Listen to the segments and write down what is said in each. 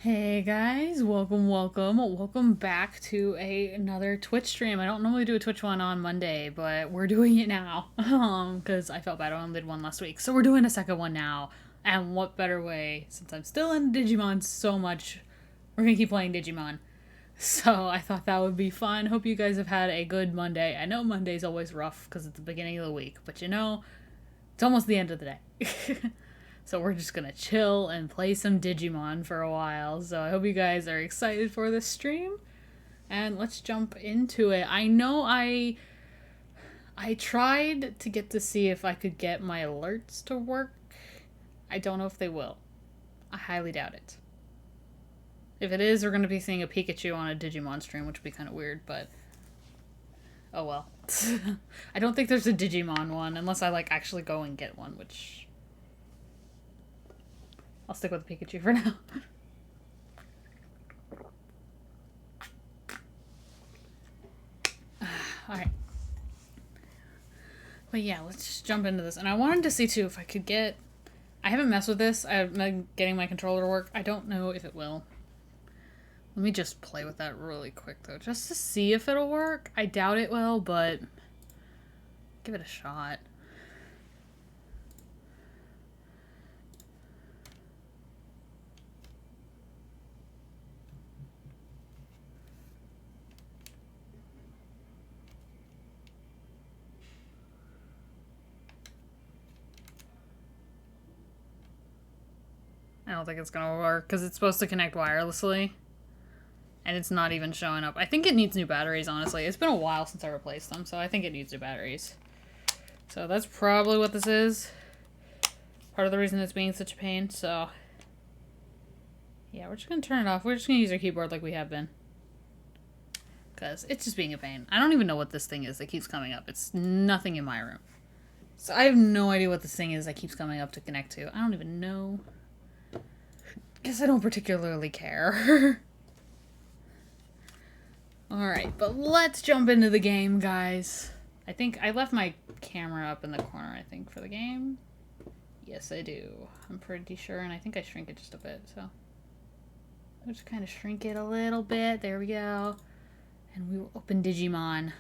Hey guys, welcome back to another Twitch stream. I don't normally do a Twitch one on Monday, but we're doing it now because I felt bad I only did one last week. So we're doing a second one now. And what better way, since I'm still in Digimon so much, we're gonna keep playing Digimon. So I thought that would be fun. Hope you guys have had a good Monday. I know Monday's always rough because it's the beginning of the week, but it's almost the end of the day. So we're just gonna chill and play some Digimon for a while. So I hope you guys are excited for this stream. And let's jump into it. I tried to get to see if I could get my alerts to work. I don't know if they will. I highly doubt it. If it is, we're gonna be seeing a Pikachu on a Digimon stream, which would be kind of weird, but oh well. I don't think there's a Digimon one unless I actually go and get one, which I'll stick with Pikachu for now. Alright. But yeah, let's just jump into this. And I wanted to see too if I could get... I haven't messed with this. I've been getting my controller to work. I don't know if it will. Let me just play with that really quick though, just to see if it'll work. I doubt it will, but give it a shot. I don't think it's gonna work because it's supposed to connect wirelessly. And it's not even showing up. I think it needs new batteries, honestly. It's been a while since I replaced them, so I think it needs new batteries. So that's probably what this is. Part of the reason it's being such a pain, so... yeah, we're just gonna turn it off. We're just gonna use our keyboard like we have been. Because it's just being a pain. I don't even know what this thing is that keeps coming up. It's nothing in my room. So I have no idea what this thing is that keeps coming up to connect to. I don't even know. Guess I don't particularly care. Alright, but let's jump into the game, guys. I think I left my camera up in the corner, I think, for the game. Yes, I do. I'm pretty sure, and I think I shrink it just a bit, so... I'll just kind of shrink it a little bit. There we go. And we will open Digimon.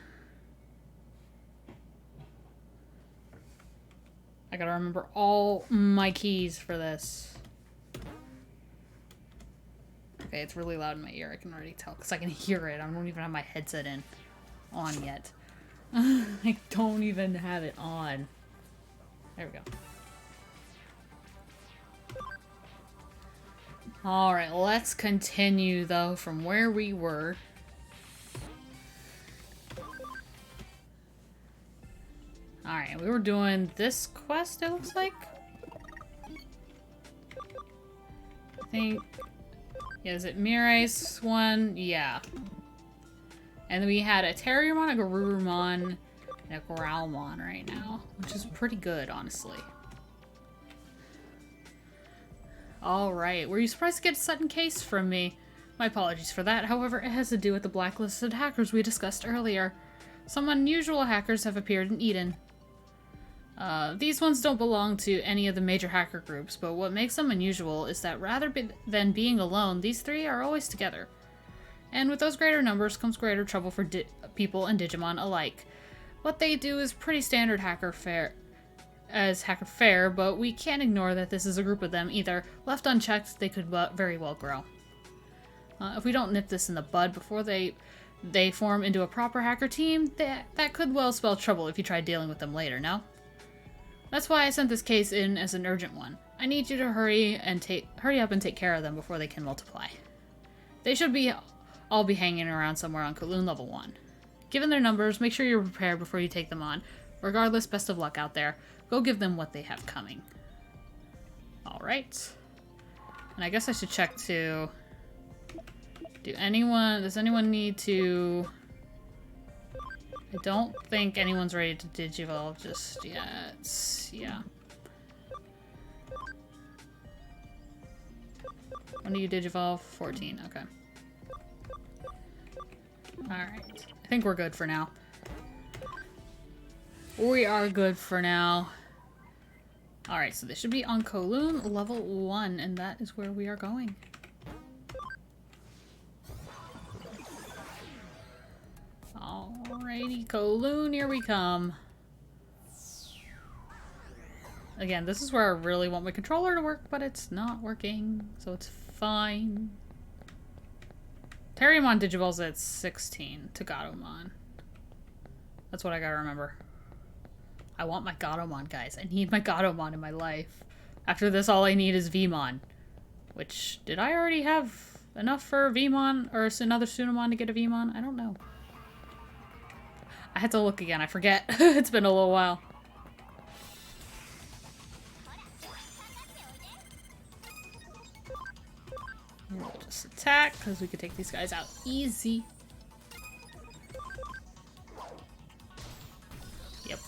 I gotta remember all my keys for this. Okay, it's really loud in my ear. I can already tell because I can hear it. I don't even have my headset on yet. I don't even have it on. There we go. Alright, let's continue though from where we were. Alright, we were doing this quest, it looks like. I think... yeah, is it Mirai's one? Yeah. And then we had a Terriermon, a Garurumon, and a Growlmon right now, which is pretty good, honestly. Alright, were you surprised to get a sudden case from me? My apologies for that, however, it has to do with the blacklisted hackers we discussed earlier. Some unusual hackers have appeared in Eden. These ones don't belong to any of the major hacker groups, but what makes them unusual is that rather than being alone, these three are always together. And with those greater numbers comes greater trouble for people and Digimon alike. What they do is pretty standard hacker fare, but we can't ignore that this is a group of them either. Left unchecked, they could very well grow. If we don't nip this in the bud before they form into a proper hacker team, that could well spell trouble if you try dealing with them later, no? That's why I sent this case in as an urgent one. I need you to hurry up and take care of them before they can multiply. They should all be hanging around somewhere on Kowloon level 1. Given their numbers, make sure you're prepared before you take them on. Regardless, best of luck out there. Go give them what they have coming. Alright. And I guess I should check too. Does anyone need to... I don't think anyone's ready to digivolve just yet. Yeah. When do you digivolve? 14, okay. Alright. I think we're good for now. We are good for now. Alright, so this should be on Kowloon level 1, and that is where we are going. Alrighty, Kowloon, here we come. Again, this is where I really want my controller to work, but it's not working, so it's fine. Terriermon Digivolves at 16 to Gatomon. That's what I gotta remember. I want my Gatomon, guys. I need my Gatomon in my life. After this, all I need is Veemon. Which, did I already have enough for Veemon? Or another Sunamon to get a Veemon? I don't know. I had to look again. I forget. It's been a little while. We'll just attack, because we could take these guys out easy. Yep.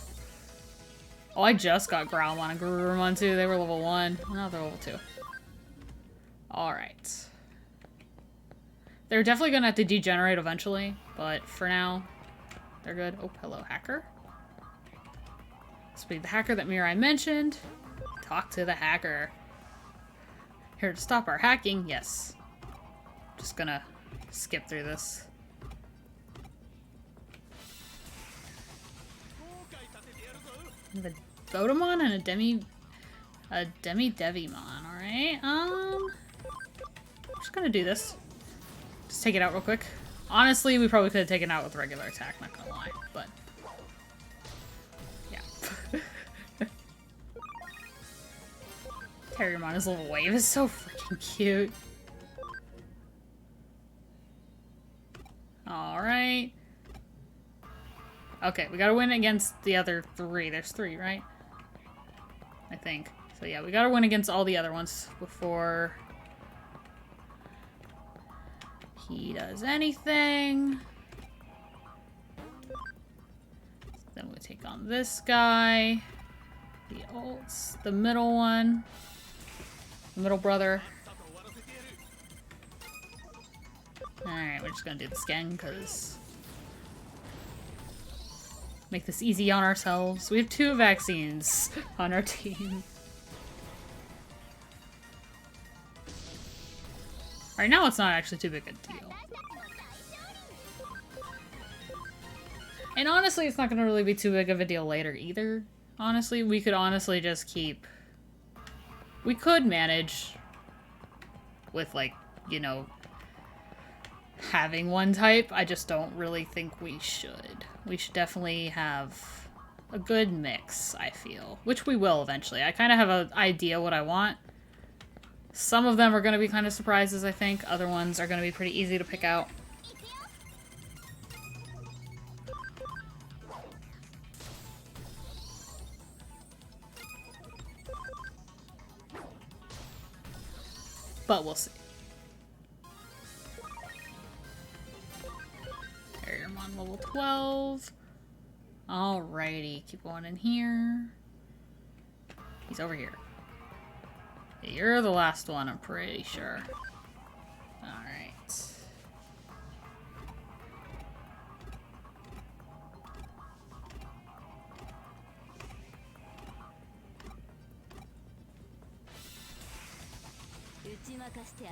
Oh, I just got Growlmon and Garurumon too. They were level 1. Now they're level 2. Alright. They're definitely gonna have to degenerate eventually, but for now, they're good. Oh, hello, hacker. This will be the hacker that Mirai mentioned. Talk to the hacker. Here to stop our hacking? Yes. Just gonna skip through this. We have a Botamon and a Demi-Devimon, alright? I'm just gonna do this. Just take it out real quick. Honestly, we probably could have taken it out with regular attack, not gonna lie, but yeah. Terriermon, little wave is so freaking cute. Alright. Okay, we gotta win against the other 3. There's 3, right? I think. So yeah, we gotta win against all the other ones before he does anything. Then we take on this guy. The ults. The middle one. The middle brother. Alright, we're just gonna do this again, because make this easy on ourselves. We have 2 vaccines on our team. Right now, it's not actually too big a deal. And honestly, it's not going to really be too big of a deal later either. Honestly, we could honestly just keep... We could manage with, like, you know, having one type. I just don't really think we should. We should definitely have a good mix, I feel. Which we will eventually. I kind of have an idea what I want. Some of them are going to be kind of surprises, I think. Other ones are going to be pretty easy to pick out. But we'll see. Terriermon level 12. Alrighty, keep going in here. He's over here. Yeah, you're the last one, I'm pretty sure. Alright.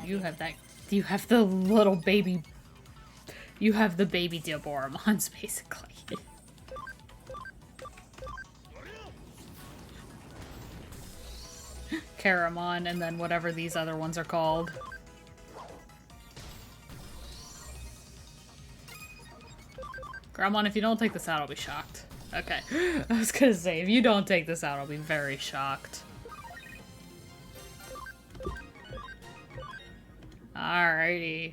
You have that. You have the little baby. You have the baby Diaboromons, basically. Caramon, and then whatever these other ones are called. Growlmon, if you don't take this out, I'll be shocked. Okay. I was gonna say, if you don't take this out, I'll be very shocked. Alrighty.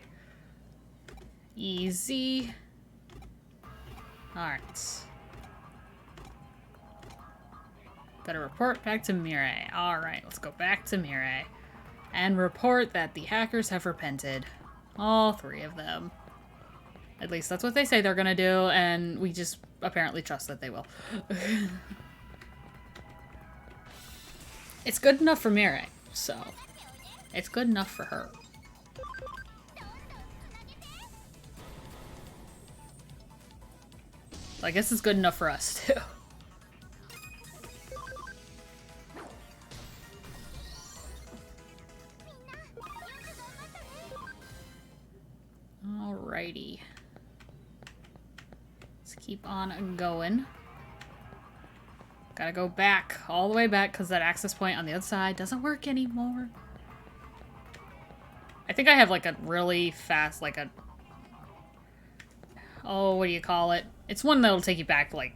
Easy. Alright. Gotta report back to Mirai. Alright, let's go back to Mirai. And report that the hackers have repented. All 3 of them. At least that's what they say they're gonna do, and we just apparently trust that they will. It's good enough for Mirai, so it's good enough for her. I guess it's good enough for us, too. Alrighty. keep on going. Gotta go back, all the way back, because that access point on the other side doesn't work anymore. I think I have like a really fast, like a... Oh, what do you call it? It's one that'll take you back, like,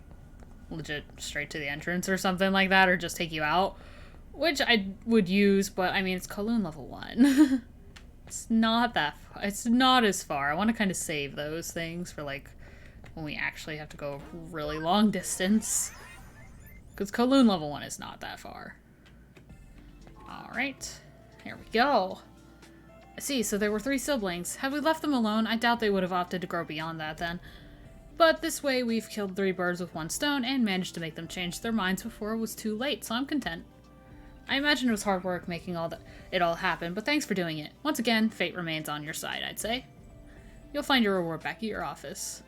legit straight to the entrance or something like that, or just take you out. Which I would use, but I mean, it's Kowloon level 1. It's not that... It's not as far. I want to kind of save those things for, like, when we actually have to go really long distance. Because Kowloon level 1 is not that far. Alright. Here we go. I see, so there were 3 siblings. Had we left them alone, I doubt they would have opted to grow beyond that then. But this way, we've killed 3 birds with 1 stone and managed to make them change their minds before it was too late, so I'm content. I imagine it was hard work making it all happen, but thanks for doing it. Once again, fate remains on your side, I'd say. You'll find your reward back at your office.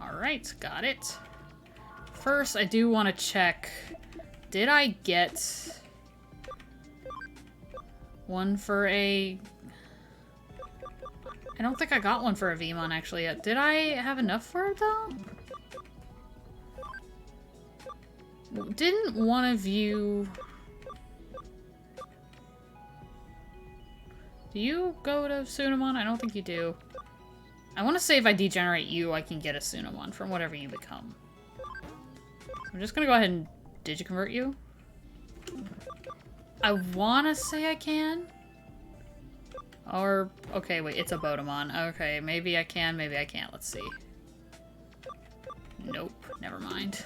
Alright, got it. First, I do want to check... Did I get... one for a... I don't think I got one for a Veemon actually yet. Did I have enough for it though? Didn't one of you... Do you go to Sunamon? I don't think you do. I want to say if I degenerate you, I can get a Sunamon from whatever you become. So I'm just gonna go ahead and digiconvert you. I want to say I can. Or, okay, wait, it's a Botamon. Okay, maybe I can, maybe I can't. Let's see. Nope, never mind.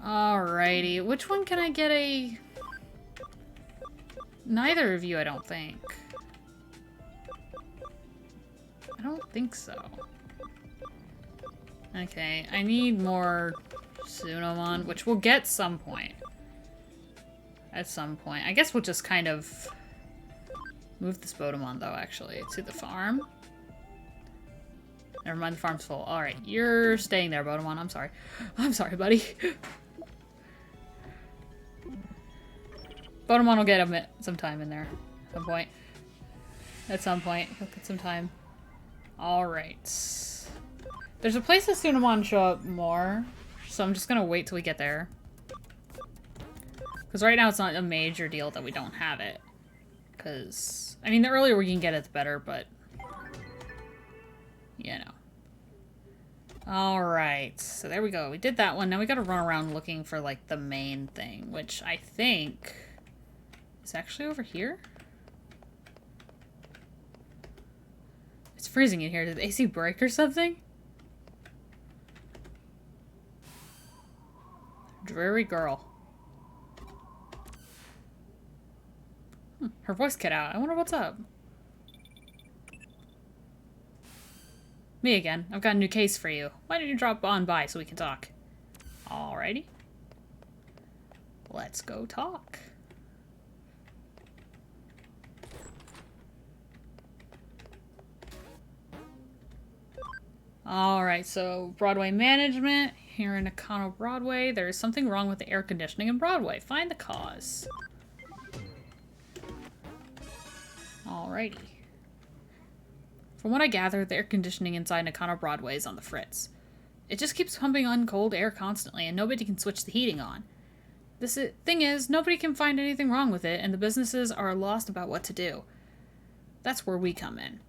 Alrighty, which one can I get a... Neither of you, I don't think. I don't think so. Okay, I need more Sunamon, which we'll get some point. At some point. I guess we'll just kind of... Move this Botamon, though, actually, to the farm. Never mind, the farm's full. Alright, you're staying there, Botamon. I'm sorry. I'm sorry, buddy. Botamon will get some time in there. At some point. At some point. He'll get some time. Alright. There's a place that Sunamon show up more, so I'm just gonna wait till we get there. Because right now it's not a major deal that we don't have it. Because, I mean, the earlier we can get it, the better, but... You know. Alright, so there we go. We did that one. Now we gotta run around looking for, like, the main thing, which I think is actually over here. It's freezing in here. Did the AC break or something? Dreary girl. Her voice cut out. I wonder what's up. Me again. I've got a new case for you. Why don't you drop on by so we can talk? Alrighty. Let's go talk. Alright, so Broadway management. Here in Nakano Broadway, there is something wrong with the air conditioning in Broadway. Find the cause. Alrighty. From what I gather, the air conditioning inside Nakano Broadway is on the fritz. It just keeps pumping on cold air constantly, and nobody can switch the heating on. Thing is, nobody can find anything wrong with it, and the businesses are lost about what to do. That's where we come in.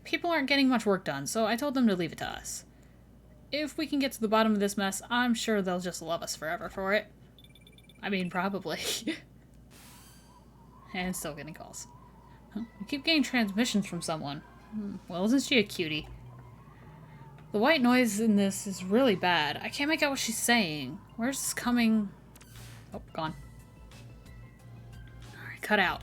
People aren't getting much work done, so I told them to leave it to us. If we can get to the bottom of this mess, I'm sure they'll just love us forever for it. I mean, probably. And still getting calls. We keep getting transmissions from someone. Well, isn't she a cutie? The white noise in this is really bad. I can't make out what she's saying. Where's this coming? Oh, gone. Alright, cut out.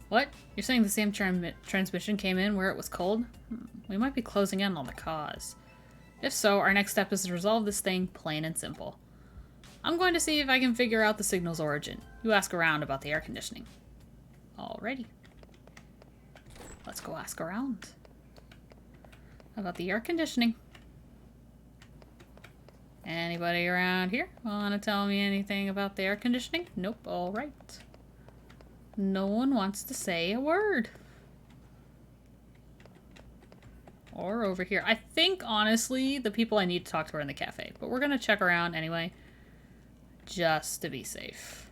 What? You're saying the same transmission came in where it was cold? We might be closing in on the cause. If so, our next step is to resolve this thing plain and simple. I'm going to see if I can figure out the signal's origin. You ask around about the air conditioning. Alrighty. Let's go ask around. About the air conditioning. Anybody around here want to tell me anything about the air conditioning? Nope, alright. No one wants to say a word. Or over here. I think, honestly, the people I need to talk to are in the cafe. But we're gonna check around anyway. Just to be safe.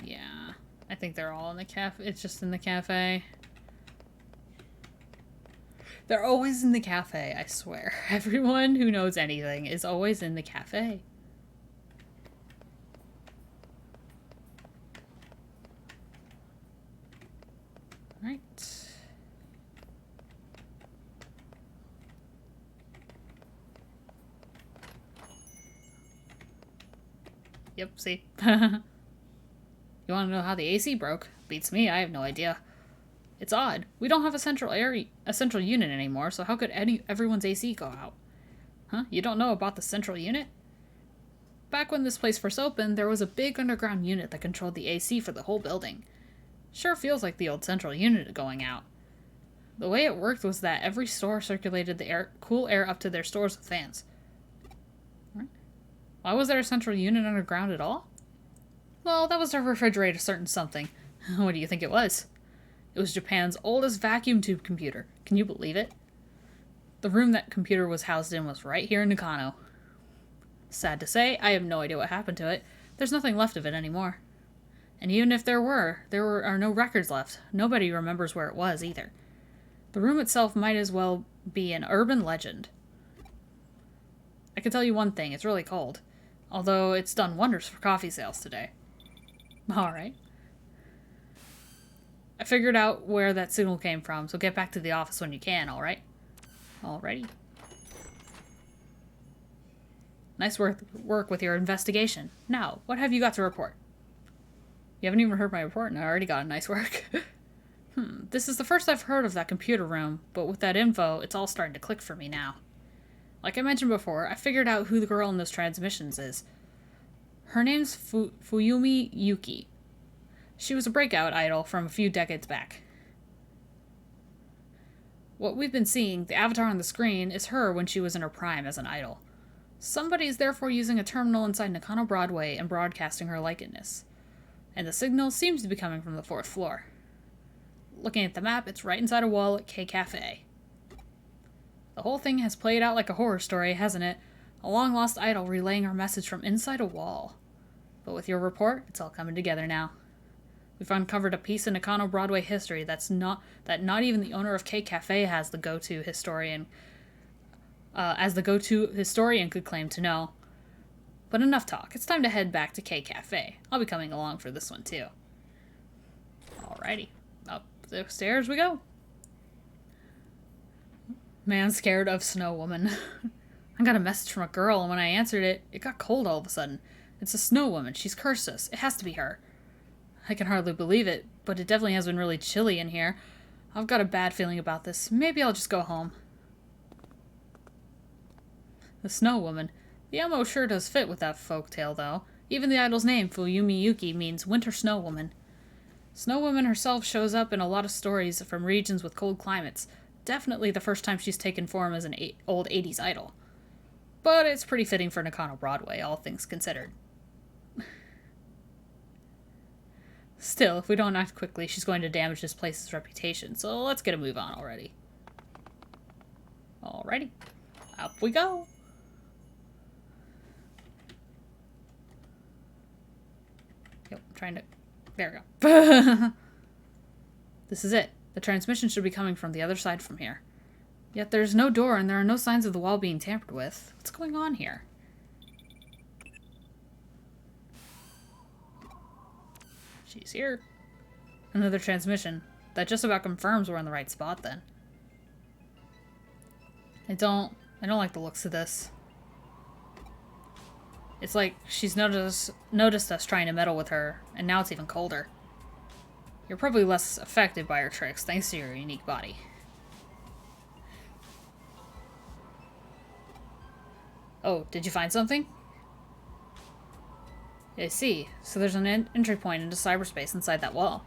Yeah. I think they're all in the cafe. It's just in the cafe. They're always in the cafe, I swear. Everyone who knows anything is always in the cafe. Right. Yep, see? You want to know how the AC broke? Beats me, I have no idea. It's odd. We don't have a central unit anymore, so how could everyone's AC go out? Huh? You don't know about the central unit? Back when this place first opened, there was a big underground unit that controlled the AC for the whole building. Sure feels like the old central unit going out. The way it worked was that every store circulated the cool air up to their stores with fans. Why was there a central unit underground at all? Well, that was to refrigerate a certain something. What do you think it was? It was Japan's oldest vacuum tube computer. Can you believe it? The room that computer was housed in was right here in Nakano. Sad to say, I have no idea what happened to it. There's nothing left of it anymore. And even if there are no records left. Nobody remembers where it was either. The room itself might as well be an urban legend. I can tell you one thing, it's really cold. Although it's done wonders for coffee sales today. Alright. I figured out where that signal came from, so get back to the office when you can, alright? Alrighty. Nice work with your investigation. Now, what have you got to report? You haven't even heard my report, and I already got a nice work. This is the first I've heard of that computer room, but with that info, it's all starting to click for me now. Like I mentioned before, I figured out who the girl in those transmissions is. Her name's Fuyumi Yuki. She was a breakout idol from a few decades back. What we've been seeing, the avatar on the screen, is her when she was in her prime as an idol. Somebody is therefore using a terminal inside Nakano Broadway and broadcasting her likeness. And the signal seems to be coming from the 4th floor. Looking at the map, it's right inside a wall at K Cafe. The whole thing has played out like a horror story, hasn't it? A long-lost idol relaying our message from inside a wall. But with your report, it's all coming together now. We've uncovered a piece of Nakano Broadway history that not even the owner of K Cafe has the go-to historian, could claim to know. But enough talk. It's time to head back to K Cafe. I'll be coming along for this one too. Alrighty, up the stairs we go. Man scared of Snow Woman. I got a message from a girl, and when I answered it, it got cold all of a sudden. It's a Snow Woman. She's cursed us. It has to be her. I can hardly believe it, but it definitely has been really chilly in here. I've got a bad feeling about this. Maybe I'll just go home. The Snow Woman. The ammo sure does fit with that folktale, though. Even the idol's name, Fuyumi Yuki, means Winter Snow Woman. Snow Woman herself shows up in a lot of stories from regions with cold climates. Definitely the first time she's taken form as an old 80s idol. But it's pretty fitting for Nakano Broadway, all things considered. Still, if we don't act quickly, she's going to damage this place's reputation, so let's get a move on already. Alrighty. Up we go! Yep, I'm trying to... There we go. This is it. The transmission should be coming from the other side from here. Yet there's no door and there are no signs of the wall being tampered with. What's going on here? She's here. Another transmission. That just about confirms we're in the right spot then. I don't like the looks of this. It's like she's noticed us trying to meddle with her, and now it's even colder. You're probably less affected by her tricks, thanks to your unique body. Oh, did you find something? I see. So there's an entry point into cyberspace inside that wall.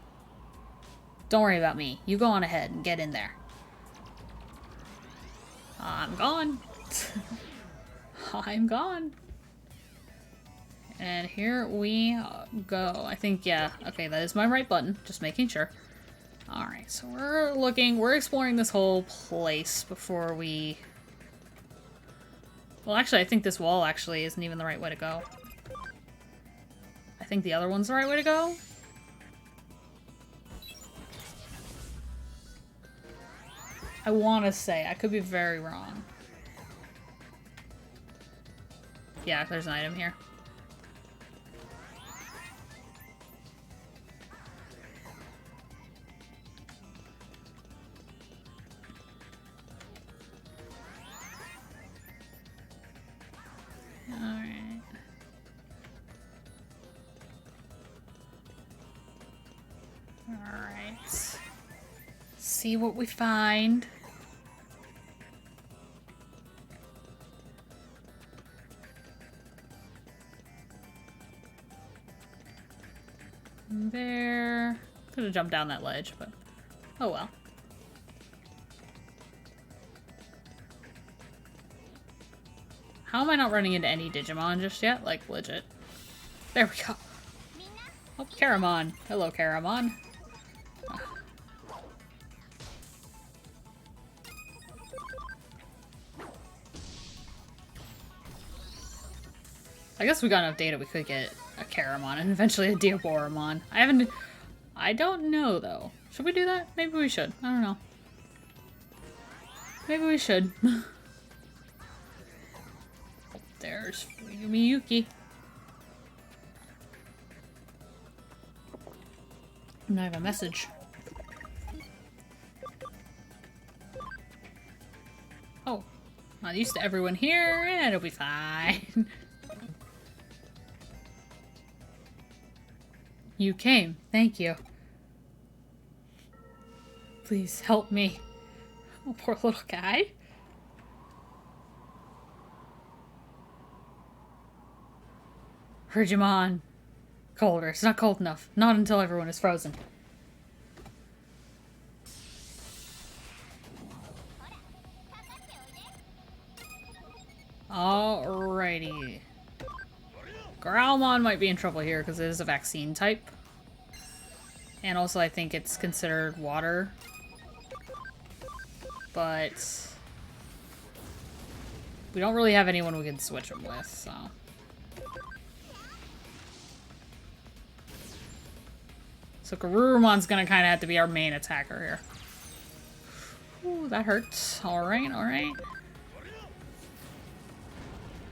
Don't worry about me. You go on ahead and get in there. I'm gone. I'm gone. And here we go. I think, yeah. Okay, that is my right button. Just making sure. Alright, so we're exploring this whole place before we... Well, actually, I think this wall actually isn't even the right way to go. I think the other one's the right way to go. I want to say. I could be very wrong. Yeah, there's an item here. Alright. Alright. See what we find. There. Could have jumped down that ledge, but oh well. How am I not running into any Digimon just yet? Like, legit. There we go. Oh, Caramon. Hello, Caramon. I guess we got enough data we could get a Caramon and eventually a Diaboromon. I don't know, though. Should we do that? Maybe we should. I don't know. Maybe we should. There's Miyuki. And I have a message. Oh, not used to everyone here. It'll be fine. You came. Thank you. Please help me. Oh, poor little guy. Frigimon. Colder. It's not cold enough. Not until everyone is frozen. Alrighty. Growlmon might be in trouble here because it is a vaccine type. And also I think it's considered water. But we don't really have anyone we can switch them with, so... So Garurumon's gonna kind of have to be our main attacker here. Ooh, that hurts. Alright, alright.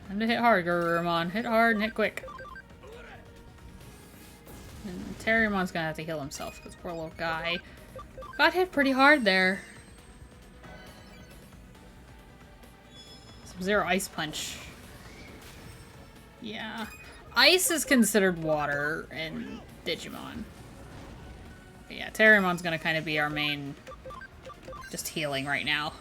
Time to hit hard, Garurumon. Hit hard and hit quick. And Terriermon's gonna have to heal himself, because poor little guy got hit pretty hard there. Sub-Zero Ice Punch. Yeah. Ice is considered water in Digimon. But yeah, Terriermon's gonna kind of be our main just healing right now.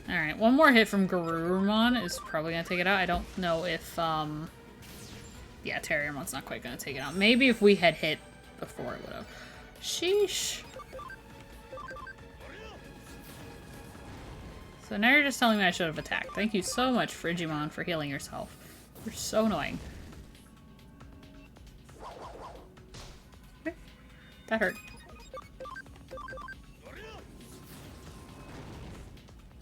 Alright, one more hit from Garurumon is probably gonna take it out. I don't know if, yeah, Terriermon's not quite gonna take it out. Maybe if we had hit before it would have. Sheesh. So now you're just telling me I should have attacked. Thank you so much, Frigimon, for healing yourself. You're so annoying. Okay. That hurt.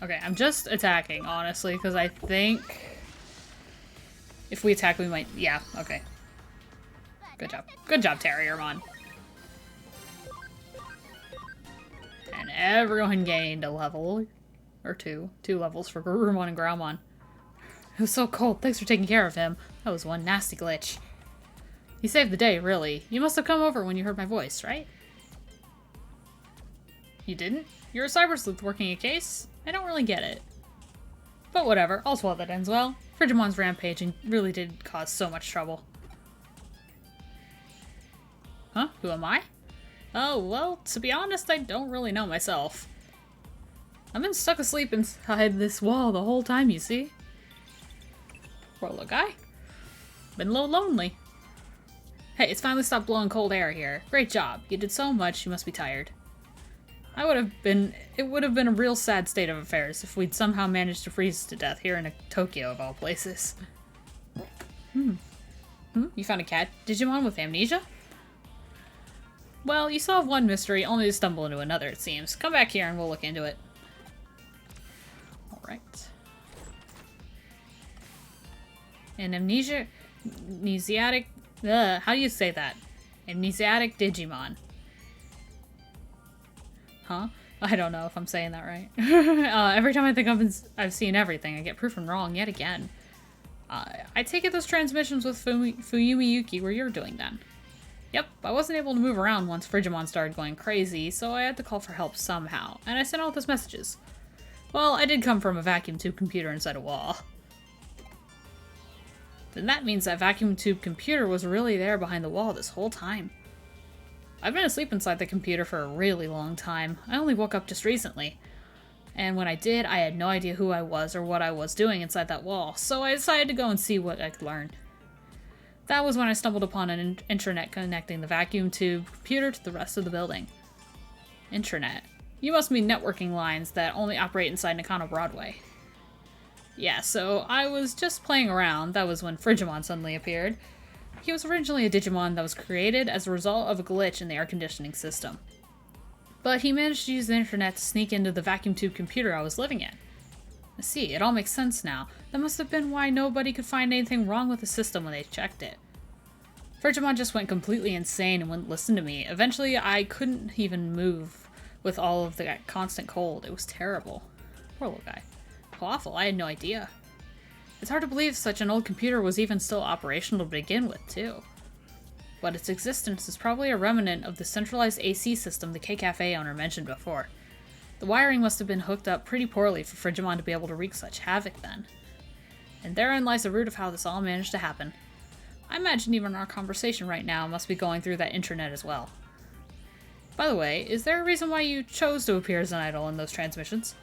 Okay, I'm just attacking, honestly, because I think if we attack, we might... Yeah, okay. Good job. Good job, Terriermon. And everyone gained a level. Or two. 2 levels for Garurumon and Growlmon. It was so cold. Thanks for taking care of him. That was one nasty glitch. You saved the day, really. You must have come over when you heard my voice, right? You didn't? You're a cyber sleuth working a case? I don't really get it. But whatever, all's well that ends well. Frigimon's rampaging really did cause so much trouble. Huh? Who am I? Oh, well, to be honest, I don't really know myself. I've been stuck asleep inside this wall the whole time, you see? Poor little guy. Been a little lonely. Hey, it's finally stopped blowing cold air here. Great job. You did so much, you must be tired. It would have been a real sad state of affairs if we'd somehow managed to freeze to death here in Tokyo of all places. You found a cat Digimon with amnesia? Well, you solve one mystery only to stumble into another, it seems. Come back here and we'll look into it. Alright. An amnesiac... how do you say that? Amnesiac Digimon. Huh? I don't know if I'm saying that right. Every time I think I've seen everything, I get proven wrong yet again. I take it those transmissions with Fuyumi Yuki were you're doing then. Yep, I wasn't able to move around once Frigimon started going crazy, so I had to call for help somehow, and I sent out those messages. Well, I did come from a vacuum tube computer inside a wall. Then that means that vacuum tube computer was really there behind the wall this whole time. I've been asleep inside the computer for a really long time. I only woke up just recently. And when I did, I had no idea who I was or what I was doing inside that wall, so I decided to go and see what I could learn. That was when I stumbled upon an intranet connecting the vacuum tube computer to the rest of the building. Intranet. You must mean networking lines that only operate inside Nakano Broadway. Yeah, so I was just playing around. That was when Frigimon suddenly appeared. He was originally a Digimon that was created as a result of a glitch in the air conditioning system. But he managed to use the internet to sneak into the vacuum tube computer I was living in. I see, it all makes sense now. That must have been why nobody could find anything wrong with the system when they checked it. Frigimon just went completely insane and wouldn't listen to me. Eventually, I couldn't even move with all of the constant cold. It was terrible. Poor little guy. Awful, I had no idea. It's hard to believe such an old computer was even still operational to begin with, too. But its existence is probably a remnant of the centralized AC system the K-Cafe owner mentioned before. The wiring must have been hooked up pretty poorly for Frigimon to be able to wreak such havoc then. And therein lies the root of how this all managed to happen. I imagine even our conversation right now must be going through that intranet as well. By the way, is there a reason why you chose to appear as an idol in those transmissions?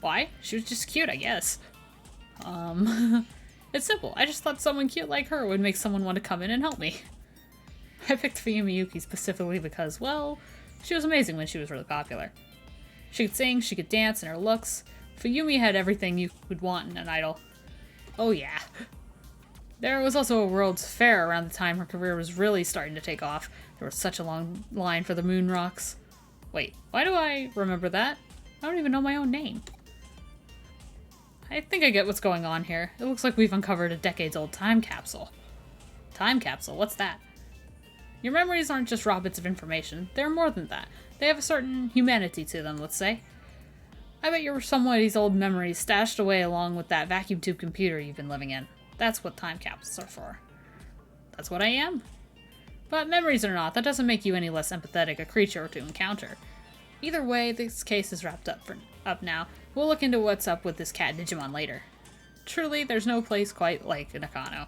Why? She was just cute, I guess. It's simple. I just thought someone cute like her would make someone want to come in and help me. I picked Fuyumi Yuki specifically because, well, she was amazing when she was really popular. She could sing, she could dance, and her looks. Fuyumi had everything you would want in an idol. Oh yeah. There was also a World's Fair around the time her career was really starting to take off. There was such a long line for the Moon Rocks. Wait, why do I remember that? I don't even know my own name. I think I get what's going on here. It looks like we've uncovered a decades-old time capsule. Time capsule? What's that? Your memories aren't just raw bits of information. They're more than that. They have a certain humanity to them, let's say. I bet you're somebody's old memories stashed away along with that vacuum tube computer you've been living in. That's what time capsules are for. That's what I am. But memories or not, that doesn't make you any less empathetic a creature to encounter. Either way, this case is wrapped up now. We'll look into what's up with this cat Digimon later. Truly, there's no place quite like Nakano.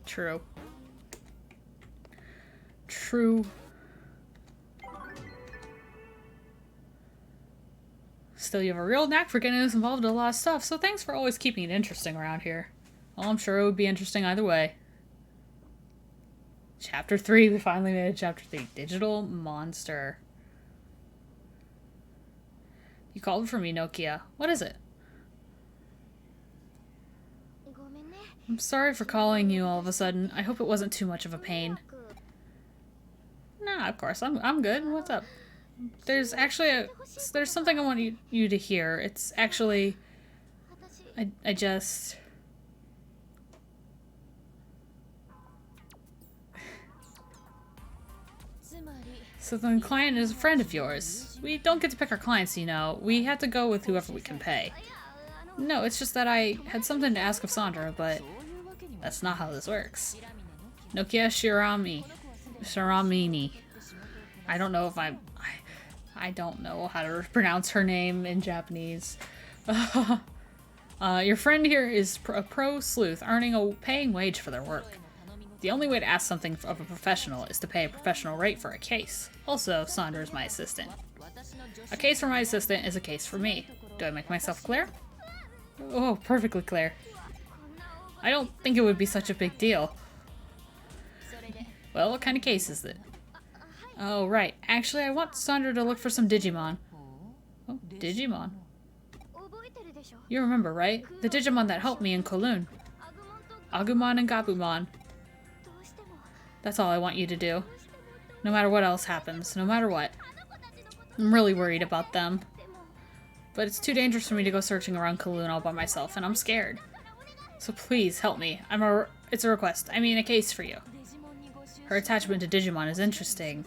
True. True. Still, you have a real knack for getting us involved in a lot of stuff, so thanks for always keeping it interesting around here. Well, I'm sure it would be interesting either way. Chapter 3, we finally made it Chapter 3. Digital Monster. You called for me, Nokia. What is it? I'm sorry for calling you all of a sudden. I hope it wasn't too much of a pain. Nah, of course. I'm good. What's up? There's actually there's something I want you to hear. It's actually... I just... So the client is a friend of yours. We don't get to pick our clients, you know. We have to go with whoever we can pay. No, it's just that I had something to ask of Sandra, but that's not how this works. Nokia Shiramini. I don't know if I don't know how to pronounce her name in Japanese. Your friend here is a pro sleuth earning a paying wage for their work. The only way to ask something of a professional is to pay a professional rate for a case. Also, Sandra is my assistant. A case for my assistant is a case for me. Do I make myself clear? Oh, perfectly clear. I don't think it would be such a big deal. Well, what kind of case is it? Oh, right. Actually, I want Sandra to look for some Digimon. Oh, Digimon. You remember, right? The Digimon that helped me in Kowloon. Agumon and Gabumon. That's all I want you to do. No matter what else happens. No matter what. I'm really worried about them. But it's too dangerous for me to go searching around Kowloon all by myself, and I'm scared. So please, help me. It's a request. I mean, a case for you. Her attachment to Digimon is interesting.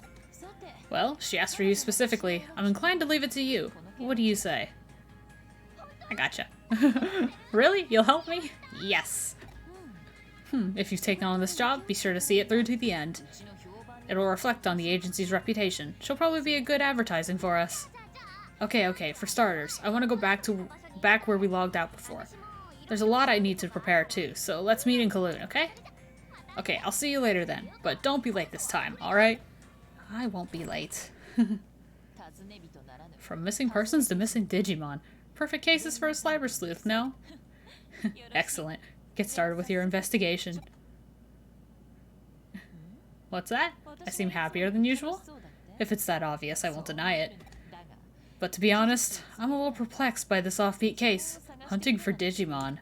Well, she asked for you specifically. I'm inclined to leave it to you. What do you say? I gotcha. Really? You'll help me? Yes. If you've taken on this job, be sure to see it through to the end. It'll reflect on the agency's reputation. She'll probably be a good advertising for us. Okay, for starters, I want to go back where we logged out before. There's a lot I need to prepare too, so let's meet in Kowloon, okay? Okay, I'll see you later then, but don't be late this time, alright? I won't be late. From missing persons to missing Digimon. Perfect cases for a cyber sleuth, no? Excellent. Get started with your investigation. What's that? I seem happier than usual? If it's that obvious, I won't deny it. But to be honest, I'm a little perplexed by this offbeat case. Hunting for Digimon.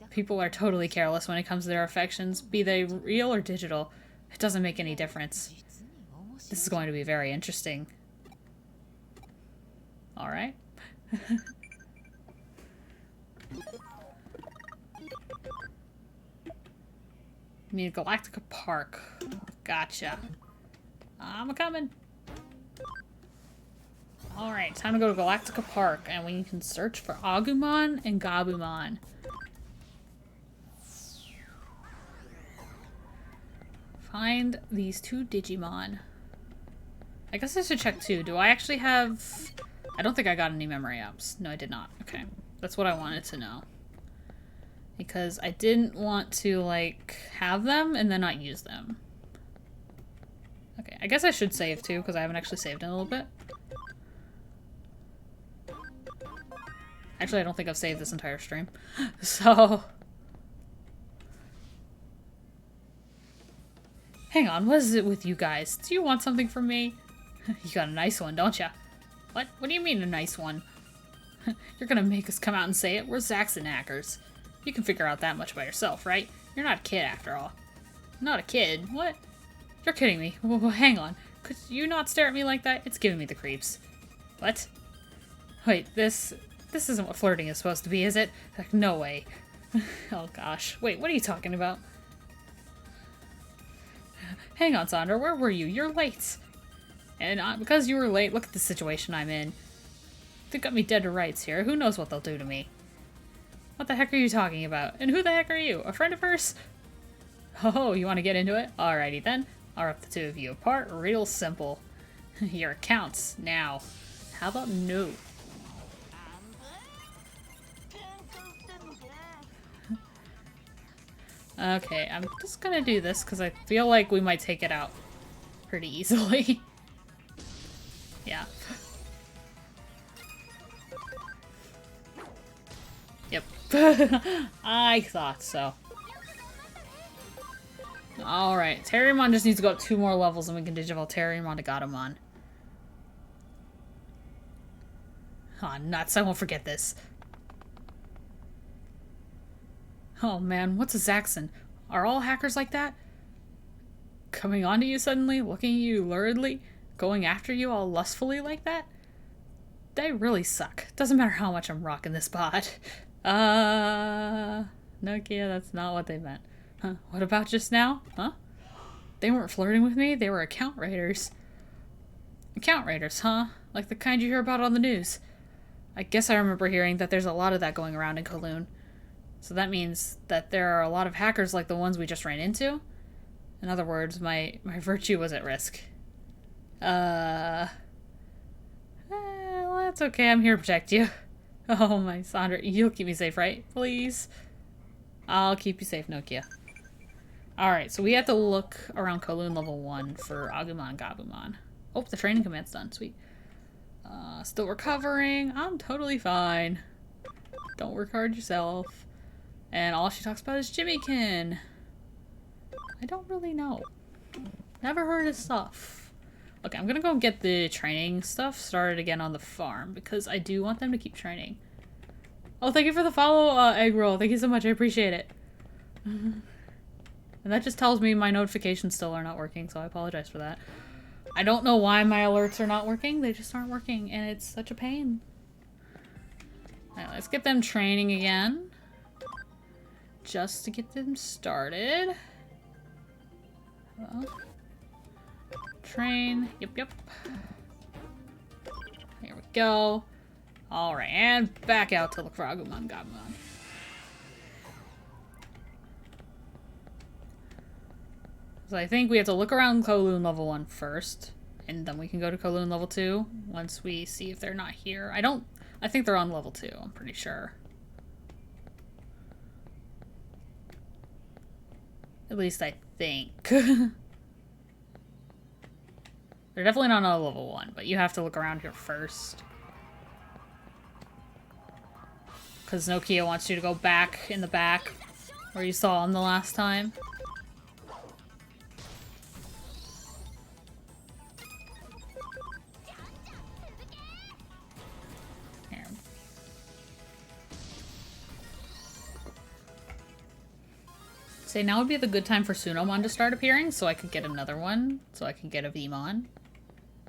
People are totally careless when it comes to their affections, be they real or digital. It doesn't make any difference. This is going to be very interesting. Alright. I mean, Galactica Park. Gotcha. I'm a-coming. Alright, time to go to Galactica Park, and we can search for Agumon and Gabumon. Find these two Digimon. I guess I should check too. Do I actually have... I don't think I got any memory ups. No, I did not. Okay. That's what I wanted to know. Because I didn't want to, like, have them and then not use them. Okay, I guess I should save too, because I haven't actually saved in a little bit. Actually, I don't think I've saved this entire stream. So... Hang on, what is it with you guys? Do you want something from me? You got a nice one, don't ya? What? What do you mean a nice one? You're gonna make us come out and say it? We're Zaxxon hackers. You can figure out that much by yourself, right? You're not a kid after all. Not a kid? What? You're kidding me. Well, hang on. Could you not stare at me like that? It's giving me the creeps. What? Wait, this isn't what flirting is supposed to be, is it? Like, no way. Oh gosh. Wait, what are you talking about? Hang on, Sandra, where were you? You're late. And because you were late, look at the situation I'm in. They got me dead to rights here. Who knows what they'll do to me? What the heck are you talking about? And who the heck are you? A friend of hers? Oh, you want to get into it? Alrighty then. I'll rip the two of you apart real simple. Your accounts, now. How about no? Okay, I'm just gonna do this because I feel like we might take it out pretty easily. Yeah. Yep. I thought so. Alright, Terriermon just needs to go up 2 more levels and we can Digivolve Terriermon to Gatomon. Aw, nuts, I won't forget this. Oh man, what's a Zaxxon? Are all hackers like that? Coming onto you suddenly, looking at you luridly, going after you all lustfully like that? They really suck. Doesn't matter how much I'm rocking this bot. Nokia, that's not what they meant. Huh? What about just now? Huh? They weren't flirting with me, they were account raiders. Account raiders, huh? Like the kind you hear about on the news. I guess I remember hearing that there's a lot of that going around in Kowloon. So that means that there are a lot of hackers like the ones we just ran into? In other words, my virtue was at risk. Well, that's okay, I'm here to protect you. Oh my Sandra, you'll keep me safe, right? Please? I'll keep you safe, Nokia. Alright, so we have to look around Kowloon level 1 for Agumon and Gabumon. Oh, the training command's done, sweet. Still recovering, I'm totally fine. Don't work hard yourself. And all she talks about is Jimmykin. I don't really know. Never heard his stuff. Okay, I'm gonna go get the training stuff started again on the farm because I do want them to keep training. Oh, thank you for the follow, egg roll. Thank you so much. I appreciate it. And that just tells me my notifications still are not working, so I apologize for that. I don't know why my alerts are not working. They just aren't working, and it's such a pain. Alright, let's get them training again. Just to get them started. Hello. Train. Yep. Here we go. Alright, and back out to look for Agumon Gabumon. So I think we have to look around Kowloon level 1 first, and then we can go to Kowloon level 2 once we see if they're not here. I think they're on level 2, I'm pretty sure. At least I think. They're definitely not on level 1, but you have to look around here first. Because Nokia wants you to go back in the back where you saw him the last time. Here. Say now would be the good time for Sunomon to start appearing so I could get another one. So I can get a Vmon.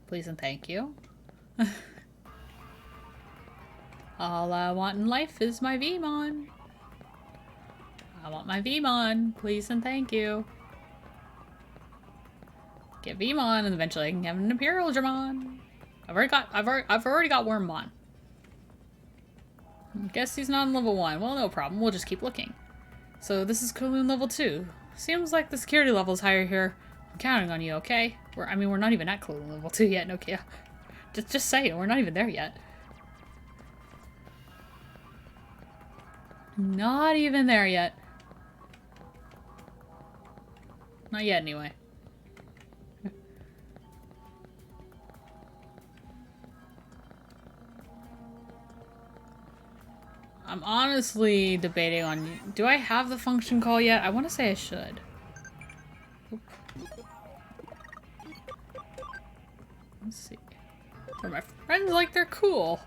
Please and thank you. All I want in life is my Vmon. I want my Vmon, please and thank you. Get Vmon and eventually I can have an Imperial Dramon. I've already got Wormmon. Guess he's not on level 1. Well, no problem. We'll just keep looking. So this is Kowloon level 2. Seems like the security level is higher here. I'm counting on you, okay? We're not even at Kowloon level 2 yet, Nokia. Just saying, we're not even there yet. Not even there yet. Not yet, anyway. I'm honestly debating on... Do I have the function call yet? I want to say I should. Oop. Let's see. Are my friends like they're cool?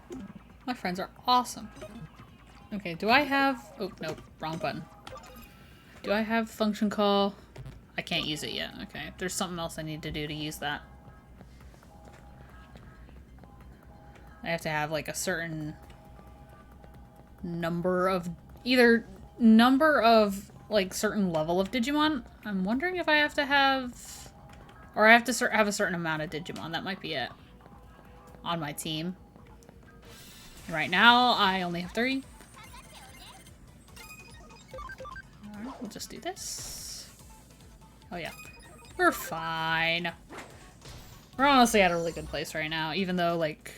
My friends are awesome. Okay, do I have... Oh, no, wrong button. Do I have function call? I can't use it yet. Okay, there's something else I need to do to use that. I have to have, like, a certain number of... Either number of, like, certain level of Digimon. I'm wondering if I have to have... Or I have to have a certain amount of Digimon. That might be it. On my team. Right now, I only have 3. Alright, we'll just do this. Oh yeah. We're fine. We're honestly at a really good place right now, even though, like...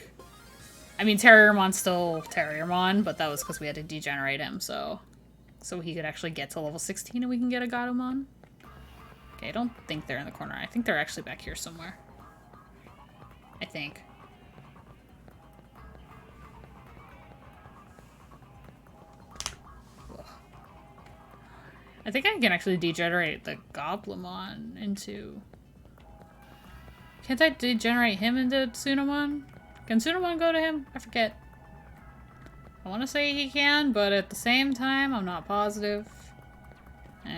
I mean, Terriermon's still Terriermon, but that was because we had to degenerate him, so he could actually get to level 16 and we can get a Gatomon. Okay, I don't think they're in the corner. I think they're actually back here somewhere. I think. I think I can actually degenerate the Goblimon into... Can't I degenerate him into Sunomon? Can Sunomon go to him? I forget. I want to say he can, but at the same time, I'm not positive.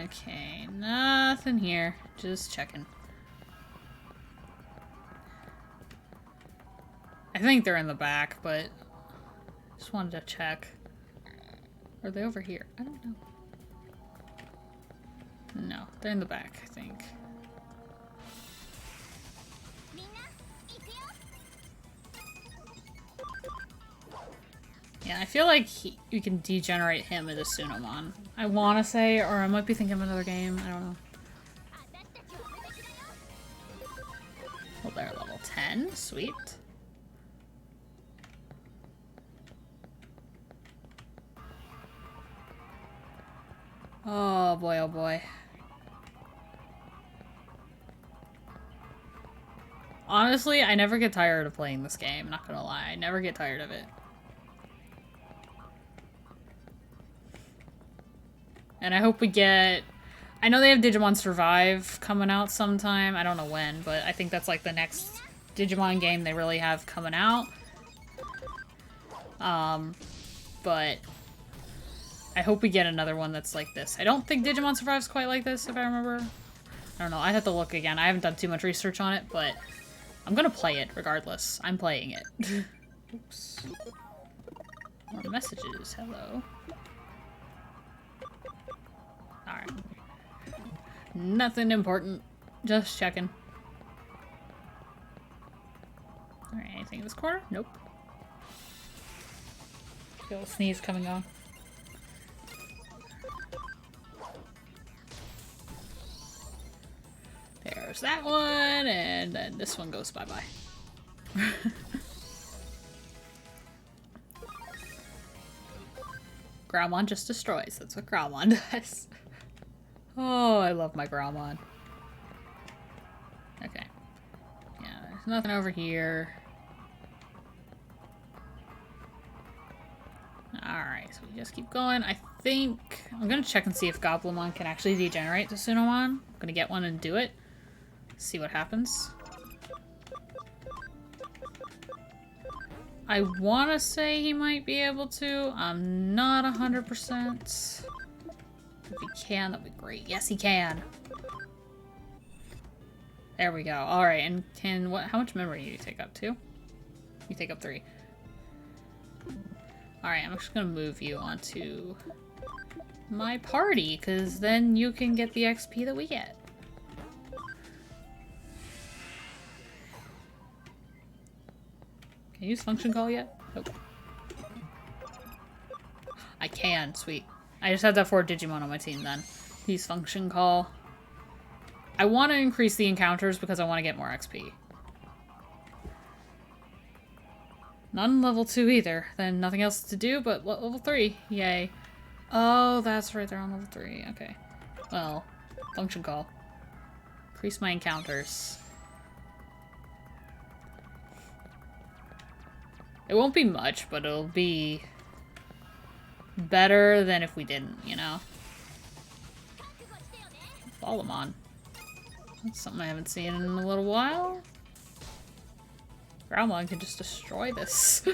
Okay, nothing here. Just checking. I think they're in the back, but just wanted to check. Are they over here? I don't know. No, they're in the back, I think. Yeah, I feel like you can degenerate him into Sunomon. I want to say, or I might be thinking of another game. I don't know. Well, they're level 10. Sweet. Oh boy, oh boy. Honestly, I never get tired of playing this game, not gonna lie. I never get tired of it. And I hope we get... I know they have Digimon Survive coming out sometime. I don't know when, but I think that's like the next Digimon game they really have coming out. But I hope we get another one that's like this. I don't think Digimon Survive's quite like this, if I remember. I don't know. I'd have to look again. I haven't done too much research on it, but I'm gonna play it regardless. I'm playing it. Oops. More messages. Hello. Alright. Nothing important. Just checking. Alright, anything in this corner? Nope. Little sneeze coming on. There's that one, and then this one goes bye-bye. Growlmon just destroys. That's what Growlmon does. Oh, I love my Growlmon. Okay. Yeah, there's nothing over here. Alright, so we just keep going. I think... I'm gonna check and see if Goblimon can actually degenerate to Sunomon. I'm gonna get one and do it. See what happens. I want to say he might be able to. I'm not 100%. If he can, that'd be great. Yes, he can. There we go. All right, and can what? How much memory do you take up? 2? You take up 3. All right, I'm just gonna move you onto my party, because then you can get the XP that we get. Can you use function call yet? Nope. I can, sweet. I just had that 4 Digimon on my team then. Use function call. I want to increase the encounters because I want to get more XP. None level 2 either. Then nothing else to do but level 3. Yay. Oh, that's right, they're on level 3. Okay. Well, function call. Increase my encounters. It won't be much, but it'll be better than if we didn't, you know? Ballamon. That's something I haven't seen in a little while. Growlmon can just destroy this.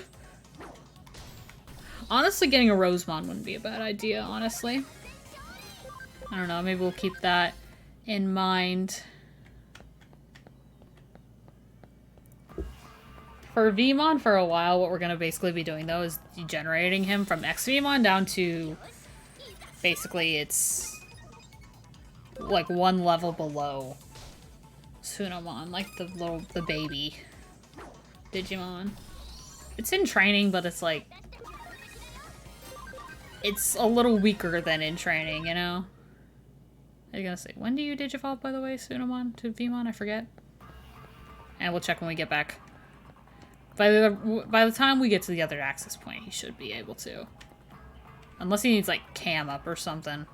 Honestly, getting a Rosemon wouldn't be a bad idea, honestly. I don't know, maybe we'll keep that in mind. For Veemon, for a while, what we're going to basically be doing, though, is degenerating him from X-Veemon down to... Basically, it's... like, 1 level below Sunomon, like the baby Digimon. It's in training, but it's like... It's a little weaker than in training, you know? I was gonna say, when do you Digivolve, by the way, Sunomon to Veemon? I forget. And we'll check when we get back. By the time we get to the other access point, he should be able to. Unless he needs, like, cam up or something.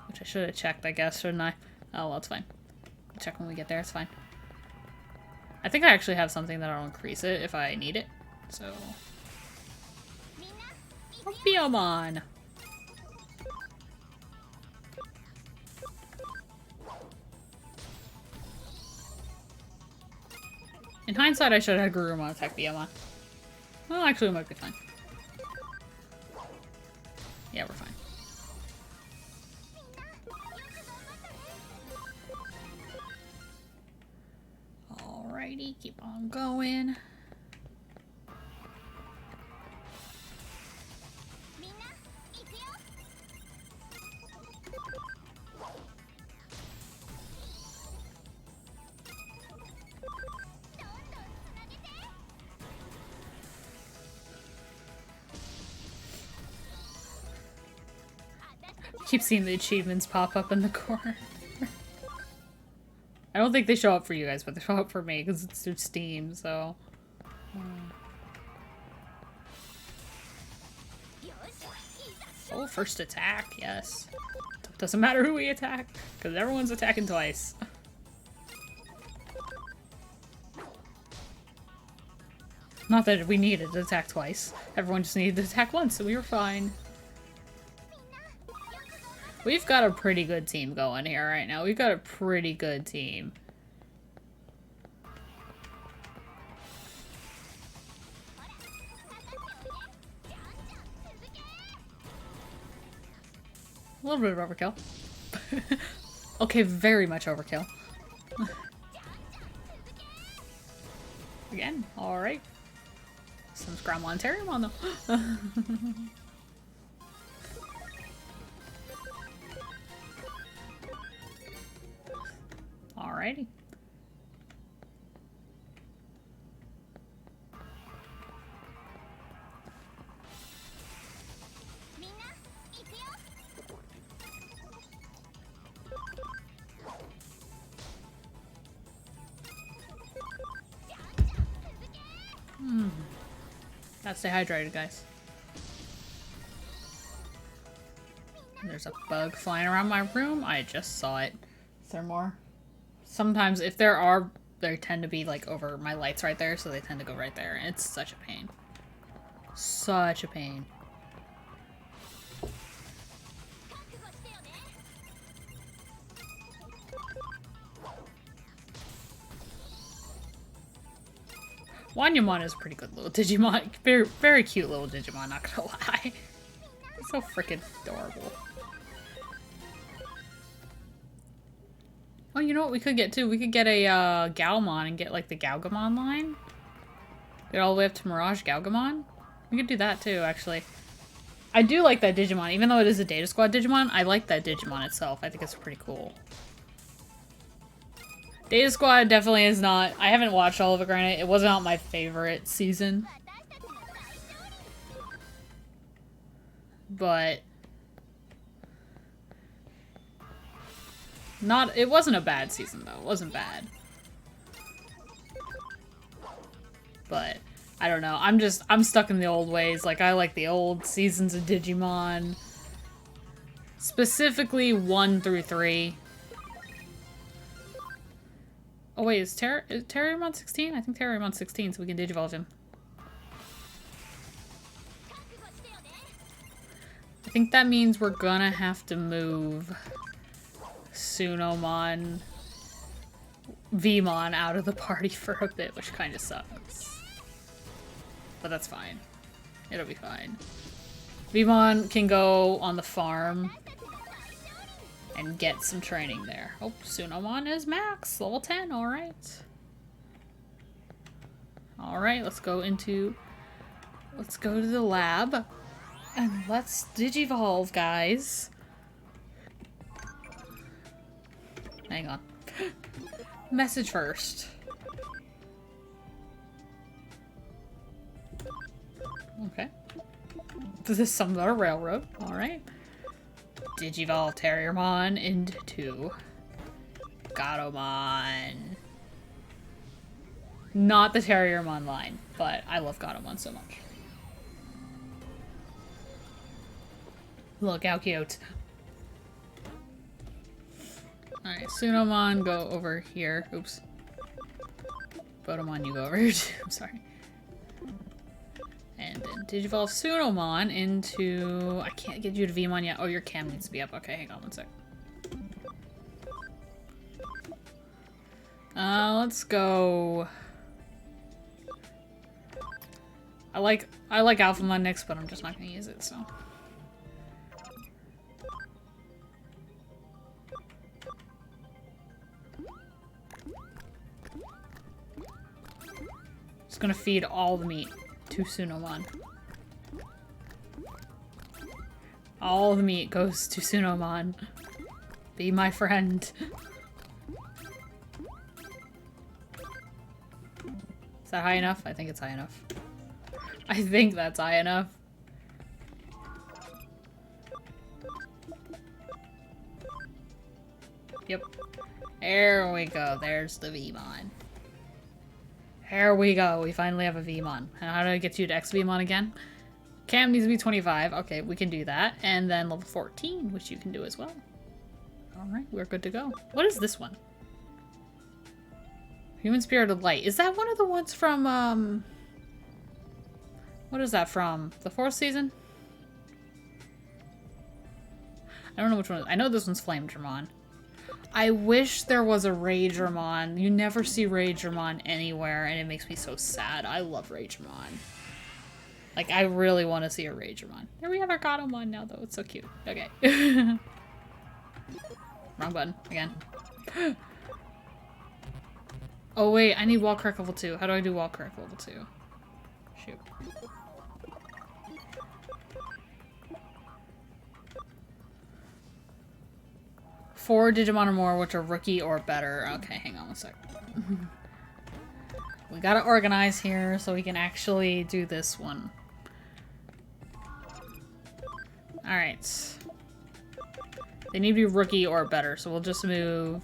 Which I should have checked, I guess, shouldn't I? Oh, well, it's fine. We'll check when we get there, it's fine. I think I actually have something that'll increase it if I need it. So... Biomon! In hindsight, I should have had Garurumon attack Biomon. Well, actually, it might be fine. Yeah, we're fine. Alrighty, keep on going. Keep seeing the achievements pop up in the corner. I don't think they show up for you guys, but they show up for me because it's through Steam, so... Oh, first attack, yes. Doesn't matter who we attack, because everyone's attacking twice. Not that we needed to attack twice. Everyone just needed to attack once, so we were fine. We've got a pretty good team going here right now. We've got a pretty good team. A little bit of overkill. Okay, very much overkill. Again, alright. Some Scramble and Terriermon though. Alrighty. Gotta stay hydrated, guys. There's a bug flying around my room. I just saw it. Is there more? Sometimes, if there are, they tend to be like over my lights right there, so they tend to go right there. It's such a pain. Such a pain. Wanyamon is a pretty good little Digimon. Very, very cute little Digimon, not gonna lie. It's so freaking adorable. Oh, you know what we could get too? We could get a Galmon and get like the Galgamon line. Get all the way up to Mirage Galgamon. We could do that too, actually. I do like that Digimon. Even though it is a Data Squad Digimon, I like that Digimon itself. I think it's pretty cool. Data Squad definitely is not... I haven't watched all of it, granted. It wasn't my favorite season. But... it wasn't a bad season, though. It wasn't bad. But, I don't know. I'm stuck in the old ways. Like, I like the old seasons of Digimon. Specifically 1 through 3. Oh wait, is Terriermon 16? I think Terriermon's 16, so we can Digivolve him. I think that means we're gonna have to move Sunomon, Vmon out of the party for a bit, which kind of sucks. But that's fine. It'll be fine. Vmon can go on the farm and get some training there. Oh, Sunomon is max, level 10, alright. Alright, let's go to the lab. And let's Digivolve, guys. Hang on. Message first. Okay. This is some other railroad, alright. Digivolve Terriermon into Gatomon. Not the Terriermon line, but I love Gatomon so much. Look how cute. Alright, Sunomon, go over here. Oops. Botomon, you go over here too. I'm sorry. And then Digivolve Sunomon into... I can't get you to Vmon yet. Oh, your cam needs to be up. Okay, hang on one sec. Let's go... I like Alphamon next, but I'm just not gonna use it, so... Just gonna feed all the meat to Sunomon. All the meat goes to Sunomon. Be my friend. Is that high enough? I think it's high enough. I think that's high enough. Yep. There we go. There's the Vmon. There we go. We finally have a Vmon. And how do I get you to X Vmon again? Cam needs to be 25. Okay, we can do that. And then level 14, which you can do as well. Alright, we're good to go. What is this one? Human Spirit of Light. Is that one of the ones from, what is that from? The 4th season? I don't know which one. I know this one's Flame Dramon. I wish there was a Raidramon. You never see Raidramon anywhere, and it makes me so sad. I love Raidramon. Like, I really want to see a Raidramon. There we have our Gatomon now, though. It's so cute. Okay. Wrong button. Again. Oh, wait. I need Wall Crack level 2. How do I do Wall Crack level 2? Shoot. Four Digimon or more, which are rookie or better. Okay, hang on one sec. We gotta organize here so we can actually do this one. Alright. They need to be rookie or better, so we'll just move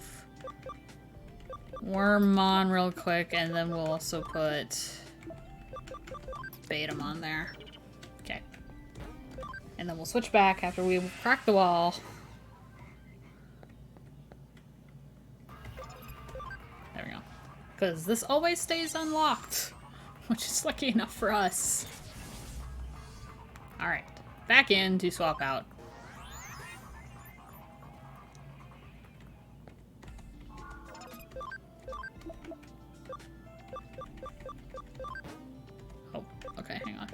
Wormmon real quick, and then we'll also put Betamon there. Okay. And then we'll switch back after we crack the wall. There we go. Because this always stays unlocked, which is lucky enough for us. Alright. Back in to swap out. Oh, okay, hang on.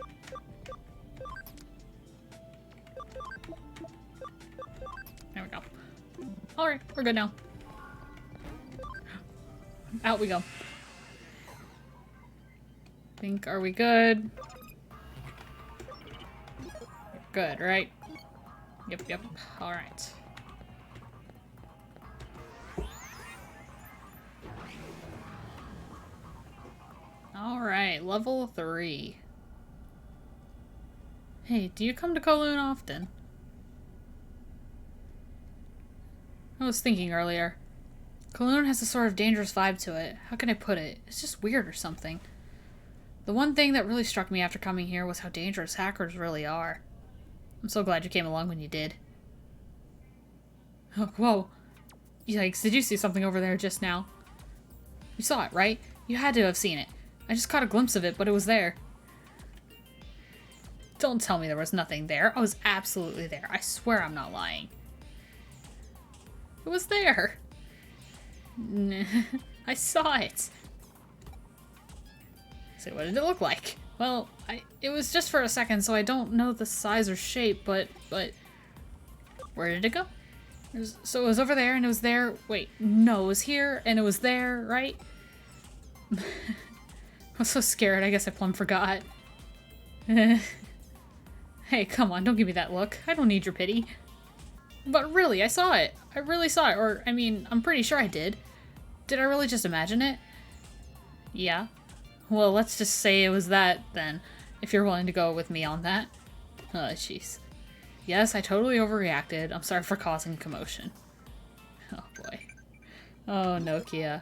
There we go. Alright, we're good now. Out we go. Are we good? Good, right? Yep, yep. Alright. Alright, level 3. Hey, do you come to Kowloon often? I was thinking earlier. Kowloon has a sort of dangerous vibe to it. How can I put it? It's just weird or something. The one thing that really struck me after coming here was how dangerous hackers really are. I'm so glad you came along when you did. Oh, whoa. Yikes, did you see something over there just now? You saw it, right? You had to have seen it. I just caught a glimpse of it, but it was there. Don't tell me there was nothing there. I was absolutely there. I swear I'm not lying. It was there. I saw it. So what did it look like? Well, it was just for a second, so I don't know the size or shape, but where did it go? So it was over there, and it was there. Wait, no, it was here, and it was there, right? I was so scared, I guess I plumb forgot. Hey, come on, don't give me that look. I don't need your pity. But really, I saw it. I really saw it, or, I mean, I'm pretty sure I did. Did I really just imagine it? Yeah. Well, let's just say it was that, then, if you're willing to go with me on that. Oh, jeez. Yes, I totally overreacted. I'm sorry for causing commotion. Oh, boy. Oh, Nokia.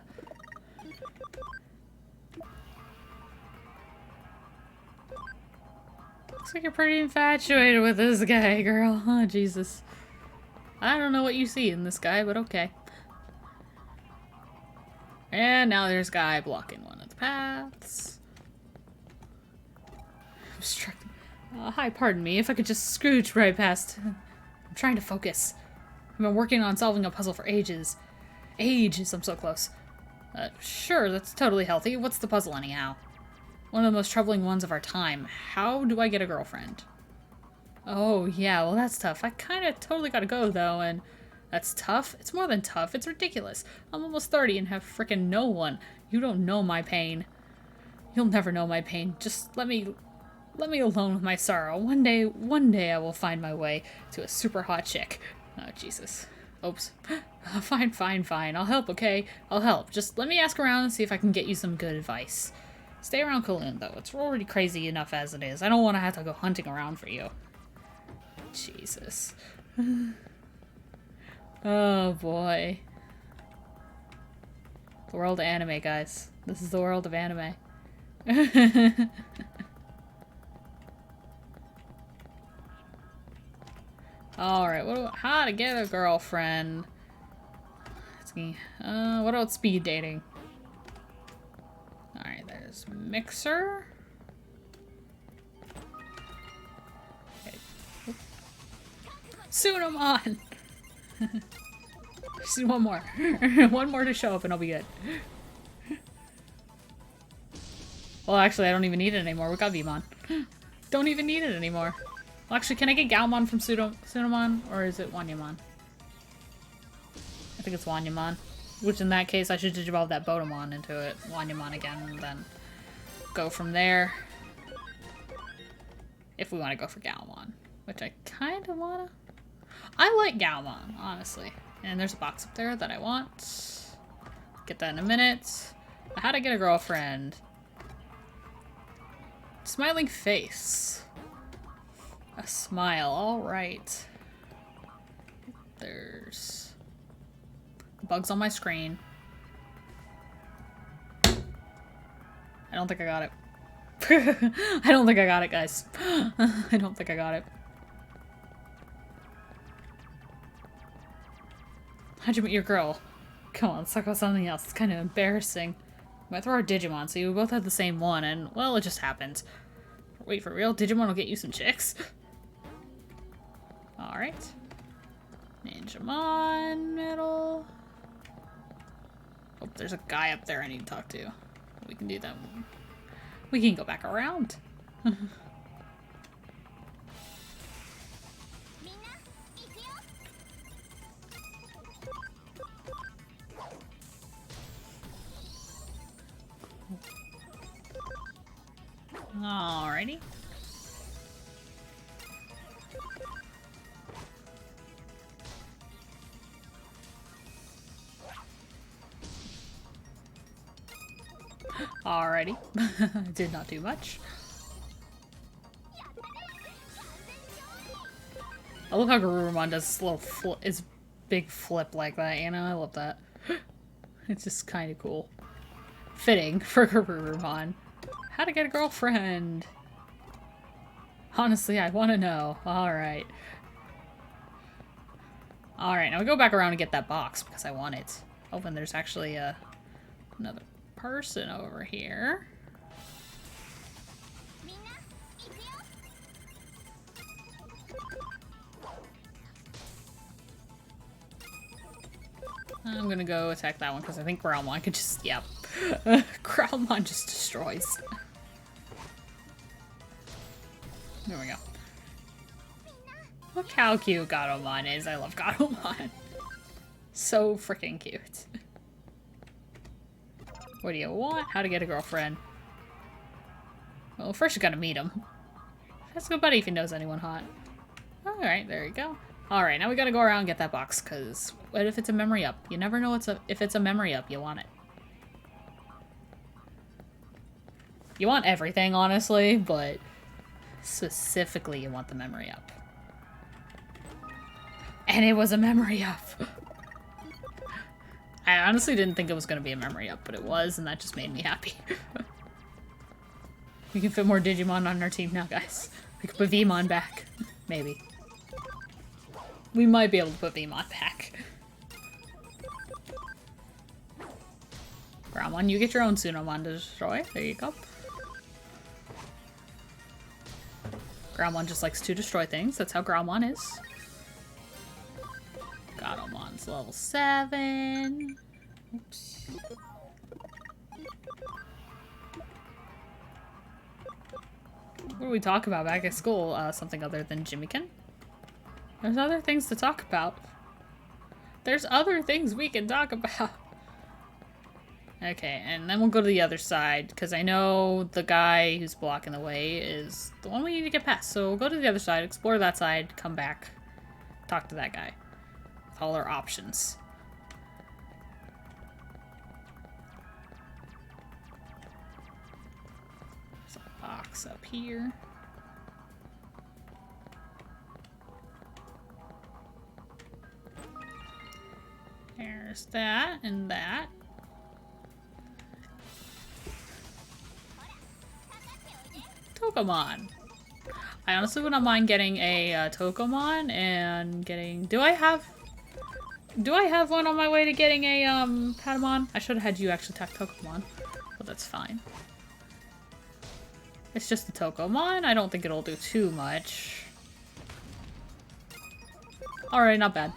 Looks like you're pretty infatuated with this guy, girl. Oh, Jesus. I don't know what you see in this guy, but okay. And now there's a guy blocking one of the paths. Obstructing. Hi, pardon me, if I could just scooch right past. I'm trying to focus. I've been working on solving a puzzle for ages. Ages, I'm so close. Sure, that's totally healthy. What's the puzzle anyhow? One of the most troubling ones of our time. How do I get a girlfriend? Oh, yeah, well that's tough. I kinda totally gotta go, though, and... That's tough? It's more than tough. It's ridiculous. I'm almost 30 and have frickin' no one. You don't know my pain. You'll never know my pain. Just let me alone with my sorrow. One day I will find my way to a super hot chick. Oh, Jesus. Oops. Fine, fine, fine. I'll help, okay? I'll help. Just let me ask around and see if I can get you some good advice. Stay around Kowloon, though. It's already crazy enough as it is. I don't want to have to go hunting around for you. Jesus. Oh boy. The world of anime, guys. This is the world of anime. Alright, how to get a girlfriend? What about speed dating? Alright, there's Mixer. Okay. Sunamon! Just need one more. One more to show up and I'll be good. Well, actually, I don't even need it anymore. We got Veemon. Don't even need it anymore. Well, actually, can I get Galmon from Sunomon? Or is it Wanyamon? I think it's Wanyamon. Which, in that case, I should just evolve that Botamon into it. Wanyamon again, and then go from there. If we want to go for Galmon. Which I kind of want to. I like Galmon, honestly. And there's a box up there that I want. Get that in a minute. How to get a girlfriend. Smiling face. A smile, alright. There's bugs on my screen. I don't think I got it. I don't think I got it, guys. I don't think I got it. How'd you meet your girl? Come on, let's talk about something else. It's kind of embarrassing. I throw our Digimon, so you both have the same one, and, well, it just happens. Wait, for real? Digimon will get you some chicks? Alright. Ninjamon, middle. Oh, there's a guy up there I need to talk to. We can do that. We can go back around. Alrighty. Alrighty. Did not do much. I love how Garurumon does this little his big flip like that, you know? I love that. It's just kind of cool. Fitting for Garurumon. How to get a girlfriend? Honestly, I want to know. Alright. Alright, now we go back around and get that box because I want it. Oh, and there's actually another person over here. I'm gonna go attack that one because I think Growlmon could just, yep. Growlmon just destroys. There we go. Look how cute Gatomon is. I love Gatomon. So freaking cute. What do you want? How to get a girlfriend? Well, first you gotta meet him. Ask a buddy if he knows anyone hot. Alright, there you go. Alright, now we gotta go around and get that box, because what if it's a memory up? You never know if it's a memory up, you want it. You want everything, honestly, but specifically you want the memory up. And it was a memory up. I honestly didn't think it was going to be a memory up, but it was, and that just made me happy. We can fit more Digimon on our team now, guys. We can put Veemon back. Maybe. We might be able to put Veemon back. Growlmon, you get your own Sunomon to destroy. There you go. Growlmon just likes to destroy things. That's how Growlmon is. Gatomon's level 7. Oops. What do we talk about back at school? Something other than Jimmykin? There's other things to talk about. There's other things we can talk about. Okay, and then we'll go to the other side, because I know the guy who's blocking the way is the one we need to get past. So we'll go to the other side, explore that side, come back, talk to that guy. With all our options. There's a box up here. There's that and that. Tokomon. I honestly wouldn't mind getting a Tokomon and getting... Do I have one on my way to getting a Patamon? I should have had you actually attack Tokomon, but that's fine. It's just the Tokomon. I don't think it'll do too much. Alright, not bad.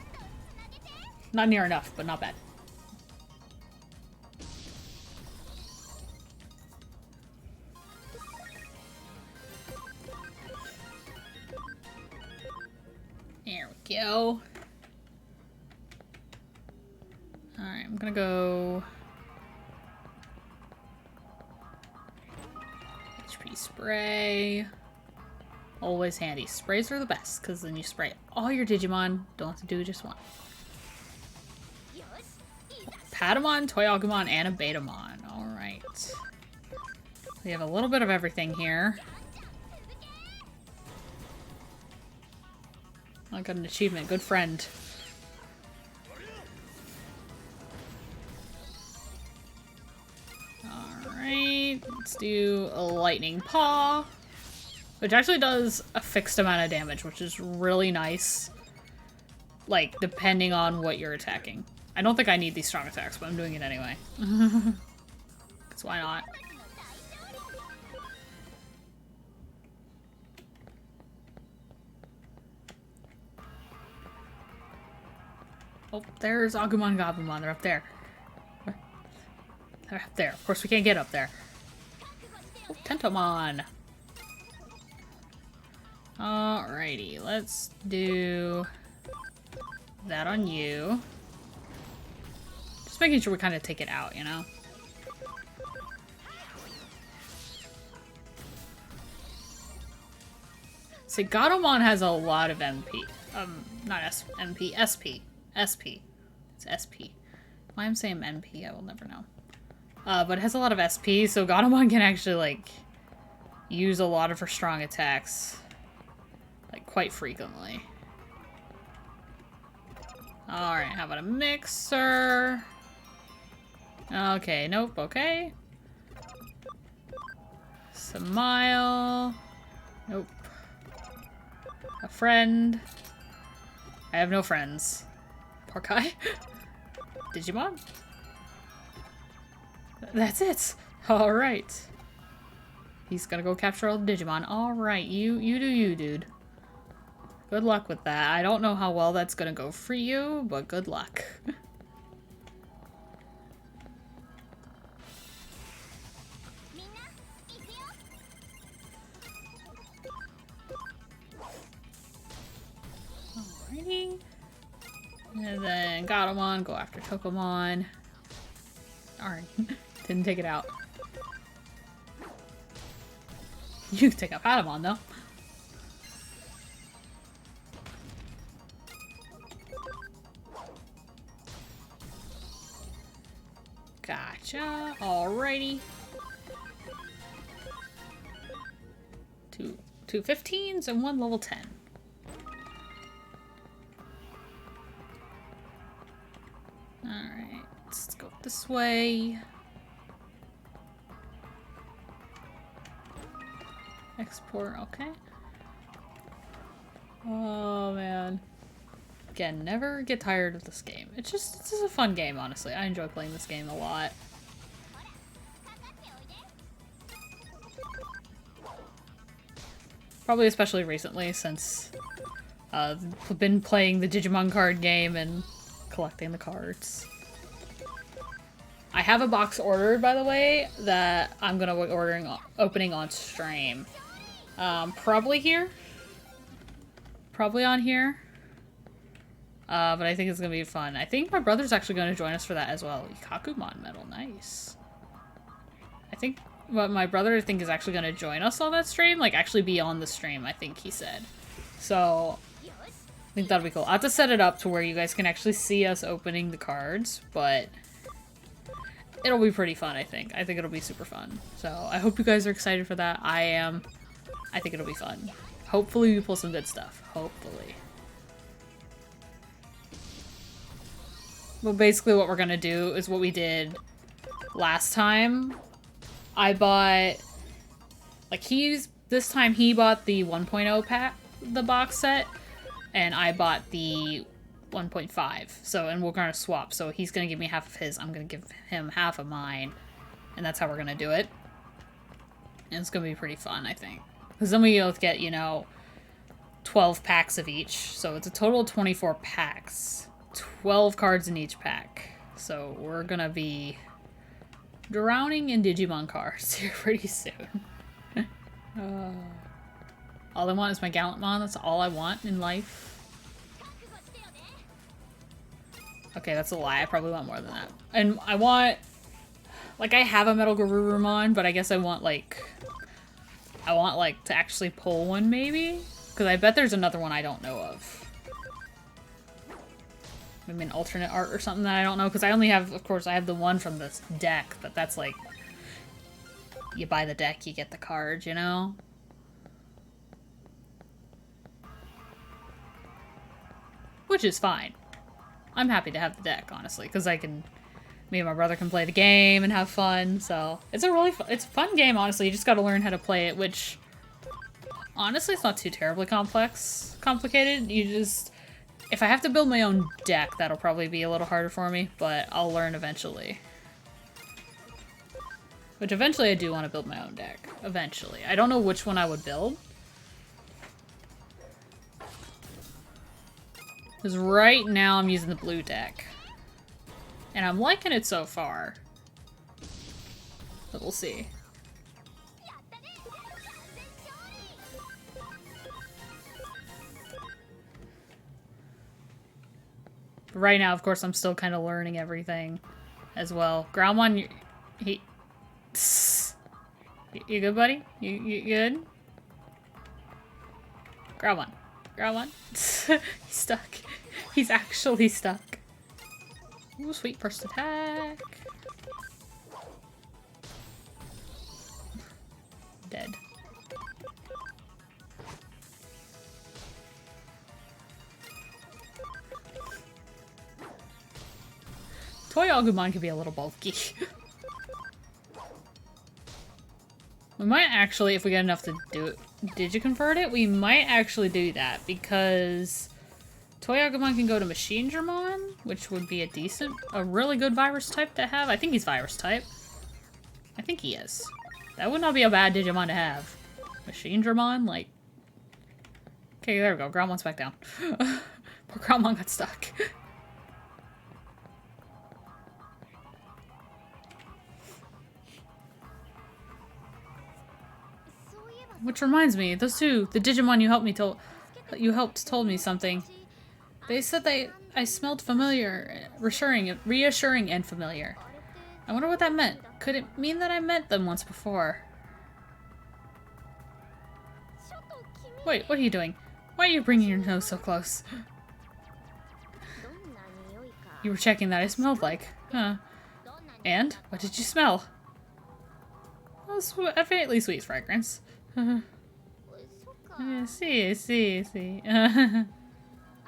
Not near enough, but not bad. There we go. Alright, I'm gonna go... HP spray. Always handy. Sprays are the best, because then you spray all your Digimon. Don't have to do just one. Patamon, Toyagumon, and a Betamon. Alright. We have a little bit of everything here. I got an achievement. Good friend. Alright, let's do a Lightning Paw. Which actually does a fixed amount of damage, which is really nice. Like, depending on what you're attacking. I don't think I need these strong attacks, but I'm doing it anyway. Because why not? Oh, there's Agumon and Gabumon. They're up there. They're up there. Of course, we can't get up there. Oh, Tentomon. Alrighty, let's do that on you. Just making sure we kind of take it out, you know? See, Gatomon has a lot of MP. Not MP, SP. SP. It's SP. Why I'm saying MP, I will never know. But it has a lot of SP, so Gatomon can actually, like, use a lot of her strong attacks. Like, quite frequently. Alright, how about a mixer? Okay, nope, okay. Smile. Nope. A friend. I have no friends. Poor guy. Digimon? That's it! Alright. He's gonna go capture all the Digimon. Alright, you do you, dude. Good luck with that. I don't know how well that's gonna go for you, but good luck. Alrighty. And then Gatomon, go after Tokomon. Darn. Didn't take it out. You can take out Patamon, though. Gotcha. Alrighty. Two 15s and one level 10. Alright, let's go this way. Export, okay. Oh man. Again, never get tired of this game. It's just a fun game, honestly. I enjoy playing this game a lot. Probably especially recently since I've been playing the Digimon card game and collecting the cards. I have a box ordered, by the way, that I'm gonna be opening on stream. Probably here. Probably on here. But I think it's gonna be fun. I think my brother's actually gonna join us for that as well. Kakumon medal, nice. I think what my brother is actually gonna join us on that stream, like actually be on the stream, I think he said. So I think that'll be cool. I'll have to set it up to where you guys can actually see us opening the cards, but it'll be pretty fun, I think. I think it'll be super fun. So I hope you guys are excited for that. I am. I think it'll be fun. Hopefully we pull some good stuff. Hopefully. Well, basically what we're gonna do is what we did last time. I bought, like, this time he bought the 1.0 pack, the box set, and I bought the 1.5. So, and we're gonna swap. So he's gonna give me half of his, I'm gonna give him half of mine, and that's how we're gonna do it. And it's gonna be pretty fun, I think. Because then we both get, you know, 12 packs of each. So it's a total of 24 packs. 12 cards in each pack. So we're gonna be drowning in Digimon cards here pretty soon. All I want is my Gallantmon. That's all I want in life. Okay, that's a lie. I probably want more than that. And I want... Like, I have a Metal Garurumon, but I guess I want, like... to actually pull one, maybe? Because I bet there's another one I don't know of. Maybe an alternate art or something that I don't know. Because I only have... Of course, I have the one from this deck, but that's like... You buy the deck, you get the card, you know? Which is fine. I'm happy to have the deck, honestly, because I can... Me and my brother can play the game and have fun, so... It's a really it's a fun game, honestly. You just gotta learn how to play it, which... Honestly, it's not too terribly complicated. You just... If I have to build my own deck, that'll probably be a little harder for me, but I'll learn eventually. Which eventually I do want to build my own deck. Eventually. I don't know which one I would build. Because right now I'm using the blue deck. And I'm liking it so far. But we'll see. But right now, of course, I'm still kind of learning everything as well. Groundmon, you good, buddy? You good? Groundmon. Groundmon. He's stuck. He's actually stuck. Ooh, sweet first attack. Dead. Toy Agumon could be a little bulky. We might actually, if we get enough to do it, Digiconvert it, we might actually do that, because Toy Agumon can go to Machine Dramon, which would be a really good virus type to have. I think he's virus type. I think he is. That would not be a bad Digimon to have. Machine Dramon, like... Okay, there we go. Groundmon's back down. Poor Groundmon got stuck. Which reminds me, those two, the Digimon you helped told me something. They said I smelled familiar, reassuring and familiar. I wonder what that meant. Could it mean that I met them once before? Wait, what are you doing? Why are you bringing your nose so close? You were checking that I smelled like. Huh. And? What did you smell? A faintly sweet fragrance. I see.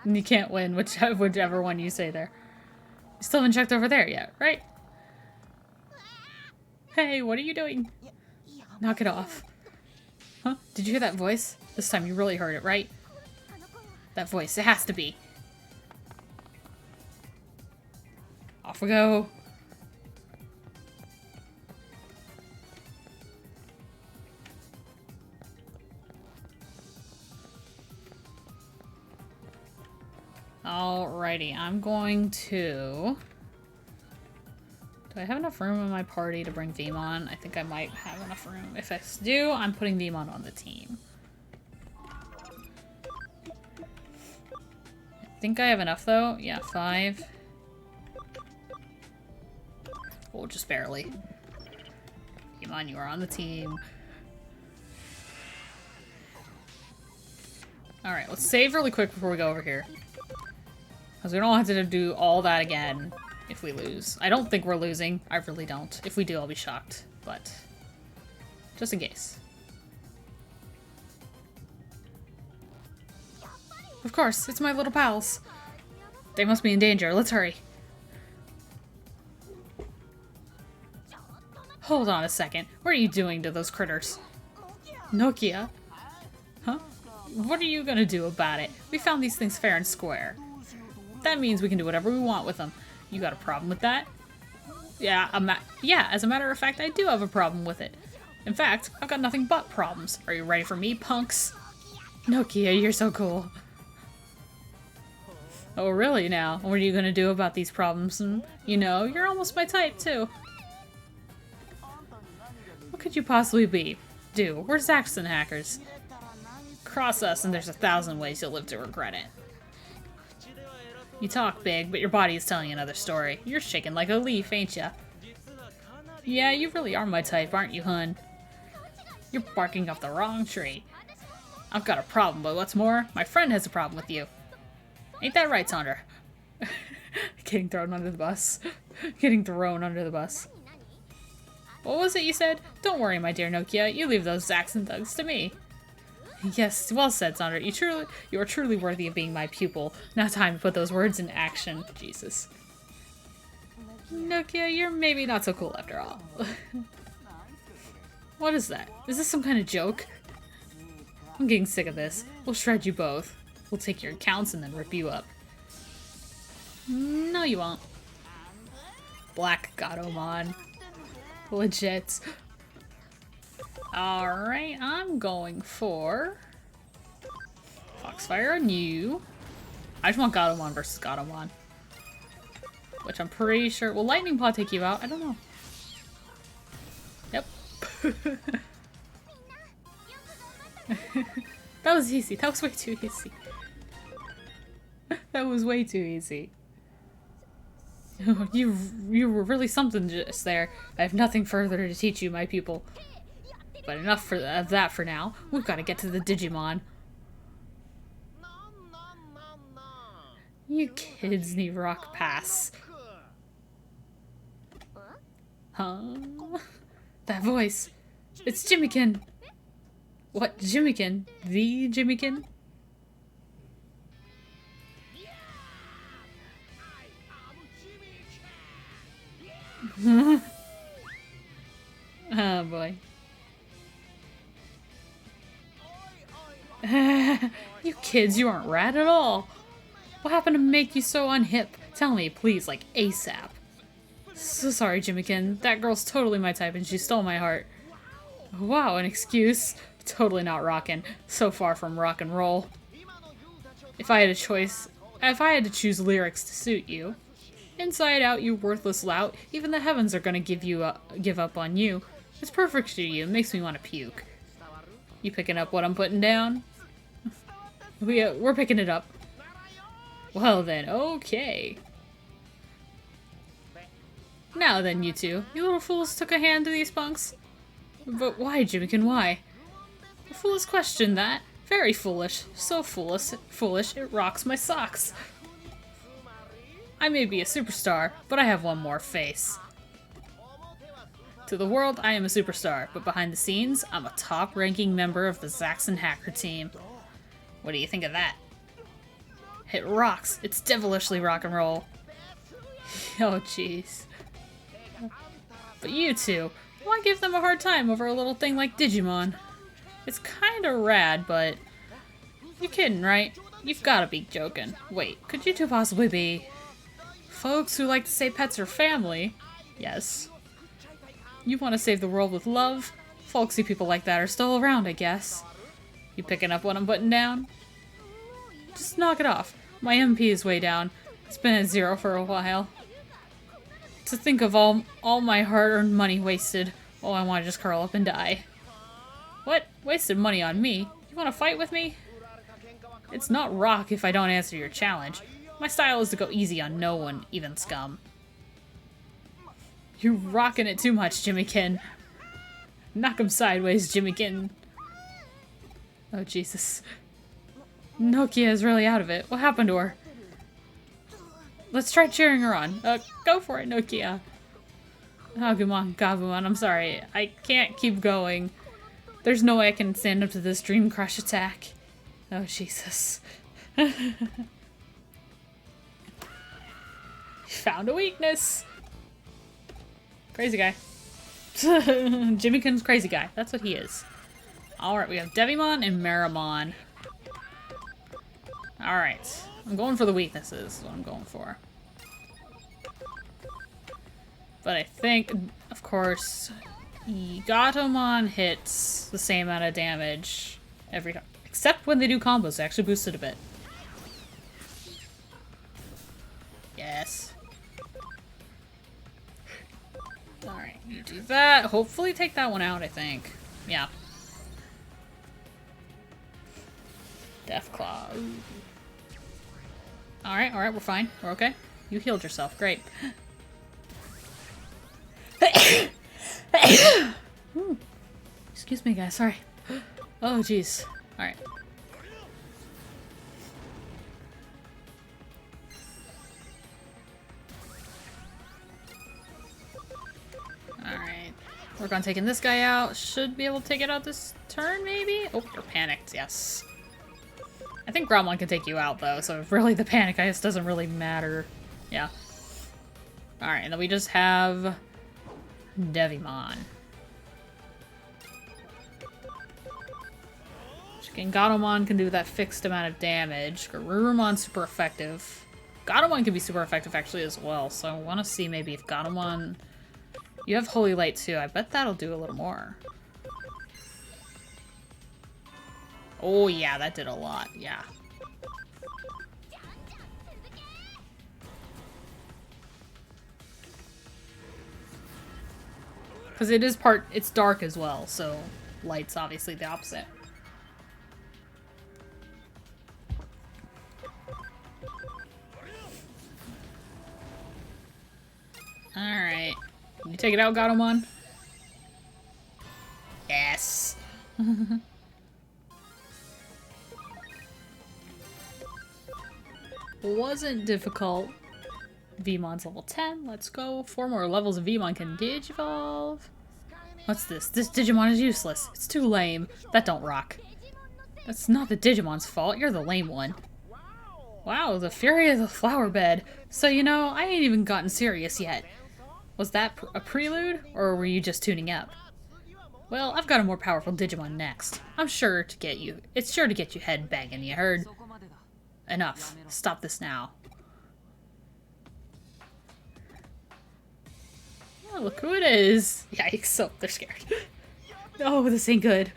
You can't win whichever one you say there. You still haven't checked over there yet, right? Hey, what are you doing? Knock it off. Huh? Did you hear that voice? This time you really heard it, right? That voice, it has to be. Off we go. Alrighty, I'm going to... Do I have enough room in my party to bring Veemon? I think I might have enough room. If I do, I'm putting Veemon on the team. I think I have enough though. Yeah, 5. Oh, just barely. Veemon, you are on the team. Alright, let's save really quick before we go over here. Because we don't have to do all that again if we lose. I don't think we're losing. I really don't. If we do, I'll be shocked. But just in case. Of course, it's my little pals. They must be in danger. Let's hurry. Hold on a second. What are you doing to those critters? Nokia? Huh? What are you gonna do about it? We found these things fair and square. That means we can do whatever we want with them. You got a problem with that? Yeah, as a matter of fact, I do have a problem with it. In fact, I've got nothing but problems. Are you ready for me, punks? Nokia, you're so cool. Oh, really now? What are you gonna do about these problems? You know, you're almost my type, too. What could you possibly be? We're Zaxxon hackers. Cross us and there's 1,000 ways you'll live to regret it. You talk big, but your body is telling another story. You're shaking like a leaf, ain't ya? Yeah, you really are my type, aren't you, hun? You're barking up the wrong tree. I've got a problem, but what's more, my friend has a problem with you. Ain't that right, Sandra? Getting thrown under the bus. Getting thrown under the bus. What was it you said? Don't worry, my dear Nokia. You leave those Zaxxon thugs to me. Yes, well said, Sandra. You are truly worthy of being my pupil. Now time to put those words into action. Jesus. Nokia, you're maybe not so cool after all. What is that? Is this some kind of joke? I'm getting sick of this. We'll shred you both. We'll take your accounts and then rip you up. No, you won't. Black Gatomon. Legit. Alright, I'm going for Foxfire on you. I just want Gatomon versus Gatomon. Which I'm pretty sure... Will Lightning Paw take you out? I don't know. Yep. That was easy. That was way too easy. That was way too easy. You were really something just there. I have nothing further to teach you, my pupil. But enough of that for now. We've got to get to the Digimon. You kids need Rock Pass. Huh? That voice. It's Jimmykin. What, Jimmykin? The Jimmykin? Oh boy. You kids, you aren't rad at all. What happened to make you so unhip? Tell me, please, like ASAP. So sorry, Jimmykin. That girl's totally my type and she stole my heart. Wow, an excuse. Totally not rockin'. So far from rock and roll. If I had to choose lyrics to suit you. Inside out, you worthless lout. Even the heavens are gonna give up on you. It's perfect for you. It makes me want to puke. You picking up what I'm putting down? We're picking it up. Well then, okay. Now then, you two. You little fools took a hand to these punks? But why, Jimmykin, why? A foolish question, that. Very foolish. So foolish, it rocks my socks. I may be a superstar, but I have one more face. To the world, I am a superstar, but behind the scenes, I'm a top-ranking member of the Zaxxon hacker team. What do you think of that? It rocks. It's devilishly rock and roll. Oh, jeez. But you two, why give them a hard time over a little thing like Digimon? It's kinda rad, but... You're kidding, right? You've gotta be joking. Wait, could you two possibly be... folks who like to say pets are family? Yes. You want to save the world with love? Folksy people like that are still around, I guess. You picking up what I'm putting down? Just knock it off. My MP is way down. It's been at 0 for a while. To think of all my hard-earned money wasted. Oh, I want to just curl up and die. What? Wasted money on me? You want to fight with me? It's not rock if I don't answer your challenge. My style is to go easy on no one, even scum. You're rocking it too much, Jimmykin. Knock him sideways, Jimmykin. Oh, Jesus. Nokia is really out of it. What happened to her? Let's try cheering her on. Go for it, Nokia. Gabumon, I'm sorry. I can't keep going. There's no way I can stand up to this Dream Crush attack. Oh, Jesus. Found a weakness. Crazy guy. Jimmykin's crazy guy. That's what he is. Alright, we have Devimon and Meramon. Alright. I'm going for the weaknesses, is what I'm going for. But I think, of course, Gatomon hits the same amount of damage every time. Except when they do combos, they actually boost it a bit. You do that. Hopefully take that one out, I think. Yeah. Deathclaw. Alright, alright, we're fine. We're okay. You healed yourself. Great. Ooh. Excuse me, guys. Sorry. Oh, jeez. Alright. Alright. Work on taking this guy out. Should be able to take it out this turn, maybe? Oh, you're panicked. Yes. I think Gromlin can take you out, though, so really the panic, I guess, doesn't really matter. Yeah. Alright, and then we just have Devimon. Gatomon can do that fixed amount of damage. Garurumon's super effective. Gatomon can be super effective, actually, as well, so I want to see maybe if Gatomon... You have Holy Light, too. I bet that'll do a little more. Oh, yeah, that did a lot. Yeah. Because it is it's dark as well, so light's obviously the opposite. Alright. You take it out, Gatomon? Yes. Wasn't difficult. Veemon's level 10. Let's go. 4 more levels of Veemon can Digivolve. What's this? This Digimon is useless. It's too lame. That don't rock. That's not the Digimon's fault. You're the lame one. Wow, the fury of the flower bed. So, you know, I ain't even gotten serious yet. Was that a prelude, or were you just tuning up? Well, I've got a more powerful Digimon next. I'm sure to get you. It's sure to get you head banging, you heard? Enough. Stop this now. Oh, look who it is. Yikes. Oh, they're scared. Oh, this ain't good.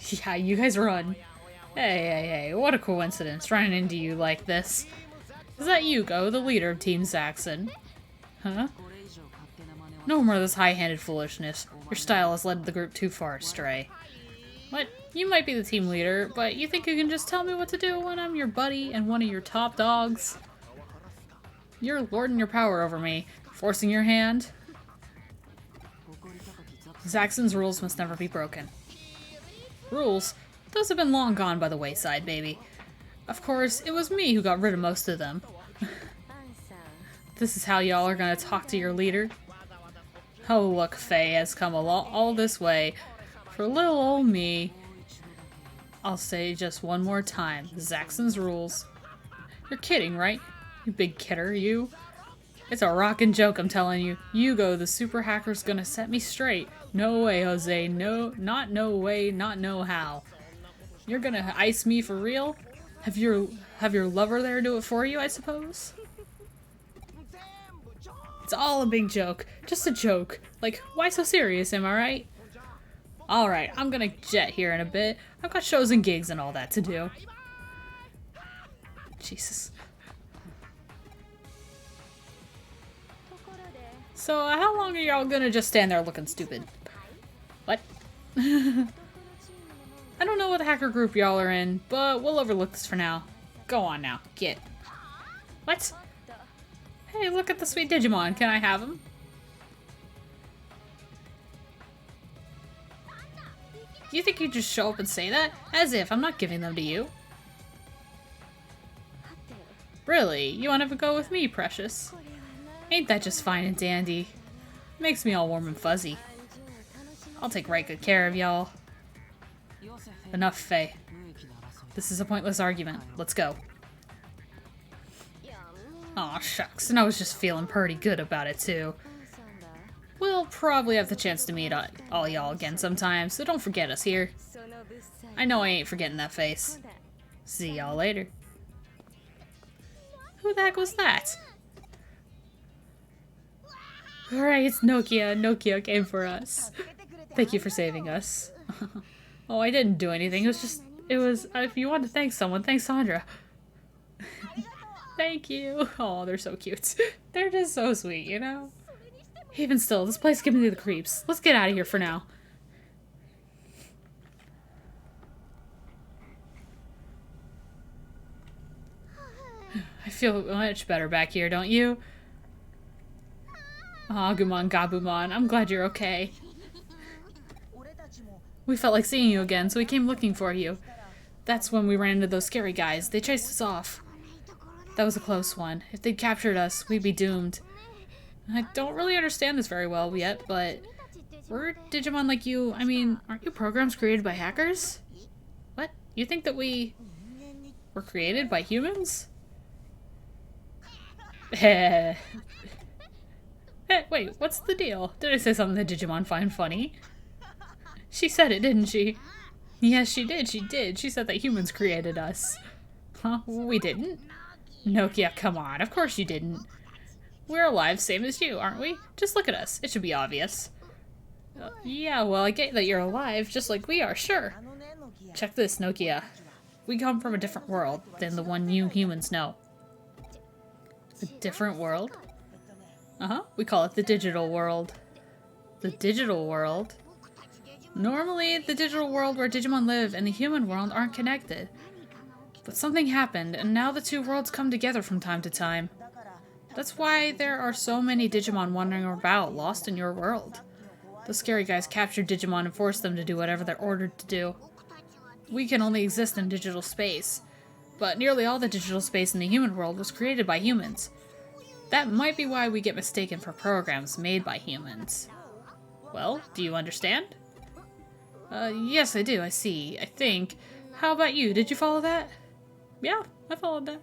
Yeah, you guys run. Hey, what a coincidence running into you like this. Is that Yugo, the leader of Team Zaxxon? Huh? No more of this high-handed foolishness. Your style has led the group too far astray. What? You might be the team leader, but you think you can just tell me what to do when I'm your buddy and one of your top dogs? You're lording your power over me, forcing your hand. Zaxxon's rules must never be broken. Rules? Those have been long gone by the wayside, baby. Of course, it was me who got rid of most of them. This is how y'all are gonna talk to your leader? Oh look, Faye has come all this way. For little old me. I'll say just one more time. Zaxxon's rules. You're kidding, right? You big kidder, you. It's a rockin' joke, I'm telling you. Yugo, the super hacker's gonna set me straight. No way, Jose. No, not no way, not no how. You're gonna ice me for real? Have your lover there do it for you, I suppose? It's all a big joke. Just a joke. Like, why so serious, am I right? Alright, I'm gonna jet here in a bit. I've got shows and gigs and all that to do. Jesus. So, how long are y'all gonna just stand there looking stupid? What? I don't know what hacker group y'all are in, but we'll overlook this for now. Go on now. Get. What? Hey, look at the sweet Digimon. Can I have him? Do you think you'd just show up and say that? As if. I'm not giving them to you. Really? You want to go with me, precious? Ain't that just fine and dandy? Makes me all warm and fuzzy. I'll take right good care of y'all. Enough, Faye. This is a pointless argument. Let's go. Aw, shucks. And I was just feeling pretty good about it, too. We'll probably have the chance to meet all y'all again sometime, so don't forget us here. I know I ain't forgetting that face. See y'all later. Who the heck was that? Alright, it's Nokia. Nokia came for us. Thank you for saving us. Oh, I didn't do anything. It was, if you want to thank someone, thank Sandra. Thank you. Oh, they're so cute. They're just so sweet, you know? Even still, this place gives me the creeps. Let's get out of here for now. I feel much better back here, don't you? Agumon, Gabumon, I'm glad you're okay. We felt like seeing you again, so we came looking for you. That's when we ran into those scary guys. They chased us off. That was a close one. If they'd captured us, we'd be doomed. I don't really understand this very well yet, but we're Digimon like you. I mean, aren't you programs created by hackers? What? You think that we were created by humans? Hey, wait, what's the deal? Did I say something that Digimon find funny? She said it, didn't she? Yes, she did, she did. She said that humans created us. Huh? We didn't? Nokia, come on. Of course you didn't. We're alive, same as you, aren't we? Just look at us. It should be obvious. Yeah, well, I get that you're alive, just like we are, sure. Check this, Nokia. We come from a different world than the one you humans know. A different world? Uh-huh. We call it the digital world. The digital world? Normally, the digital world where Digimon live and the human world aren't connected. But something happened, and now the two worlds come together from time to time. That's why there are so many Digimon wandering about, lost in your world. The scary guys captured Digimon and forced them to do whatever they're ordered to do. We can only exist in digital space, but nearly all the digital space in the human world was created by humans. That might be why we get mistaken for programs made by humans. Well, do you understand? Yes I do, I see, I think. How about you? Did you follow that? Yeah, I followed that.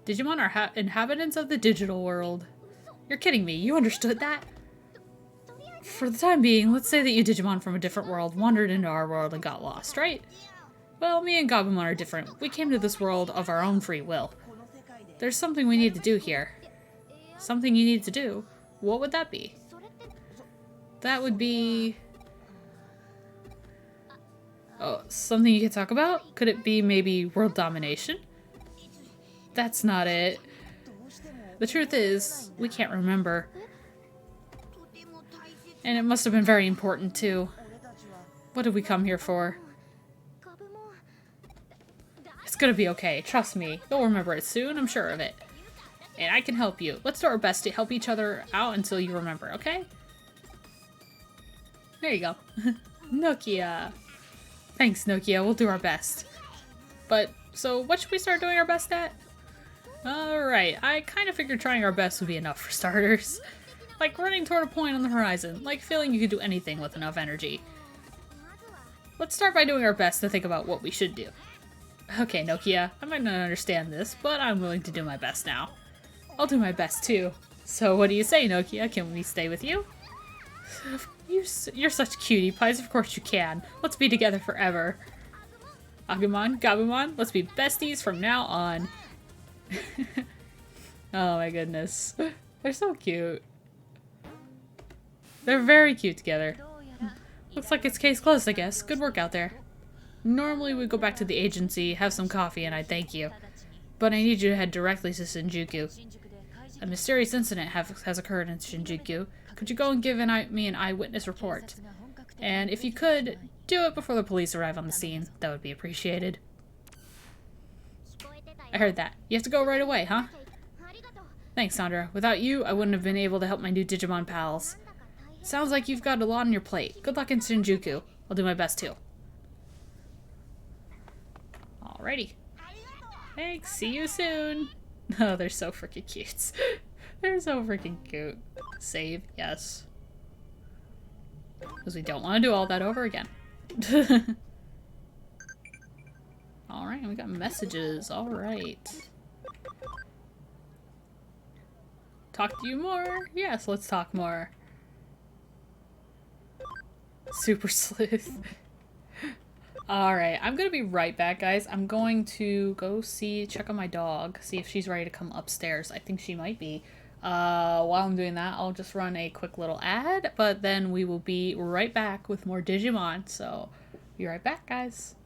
Digimon are inhabitants of the digital world. You're kidding me, you understood that? For the time being, let's say that you Digimon from a different world wandered into our world and got lost, right? Well, me and Gabumon are different. We came to this world of our own free will. There's something we need to do here. Something you need to do? What would that be? That would be... Oh, something you could talk about? Could it be maybe world domination? That's not it. The truth is, we can't remember. And it must have been very important too. What did we come here for? It's gonna be okay, trust me. You'll remember it soon, I'm sure of it. And I can help you. Let's do our best to help each other out until you remember, okay? There you go. Nokia. Thanks, Nokia. We'll do our best. But, so what should we start doing our best at? Alright, I kind of figured trying our best would be enough for starters. Like running toward a point on the horizon, like feeling you could do anything with enough energy. Let's start by doing our best to think about what we should do. Okay, Nokia, I might not understand this, but I'm willing to do my best now. I'll do my best too. So what do you say, Nokia? Can we stay with you? You're such cutie pies, of course you can. Let's be together forever. Agumon, Gabumon, let's be besties from now on. Oh my goodness. They're so cute. They're very cute together. Looks like it's case closed, I guess. Good work out there. Normally we'd go back to the agency, have some coffee, and I'd thank you. But I need you to head directly to Shinjuku. A mysterious incident has occurred in Shinjuku. Could you go and give me an eyewitness report? And if you could, do it before the police arrive on the scene. That would be appreciated. I heard that. You have to go right away, huh? Thanks, Sandra. Without you, I wouldn't have been able to help my new Digimon pals. Sounds like you've got a lot on your plate. Good luck in Shinjuku. I'll do my best too. Alrighty. Thanks. See you soon. Oh, they're so freaking cute. They're so freaking cute. Save. Yes. Because we don't want to do all that over again. Alright, we got messages. Alright. Talk to you more? Yes, let's talk more. Super sleuth. Alright, I'm gonna be right back, guys. I'm going to go check on my dog, see if she's ready to come upstairs. I think she might be. While I'm doing that, I'll just run a quick little ad, but then we will be right back with more Digimon. So, be right back, guys.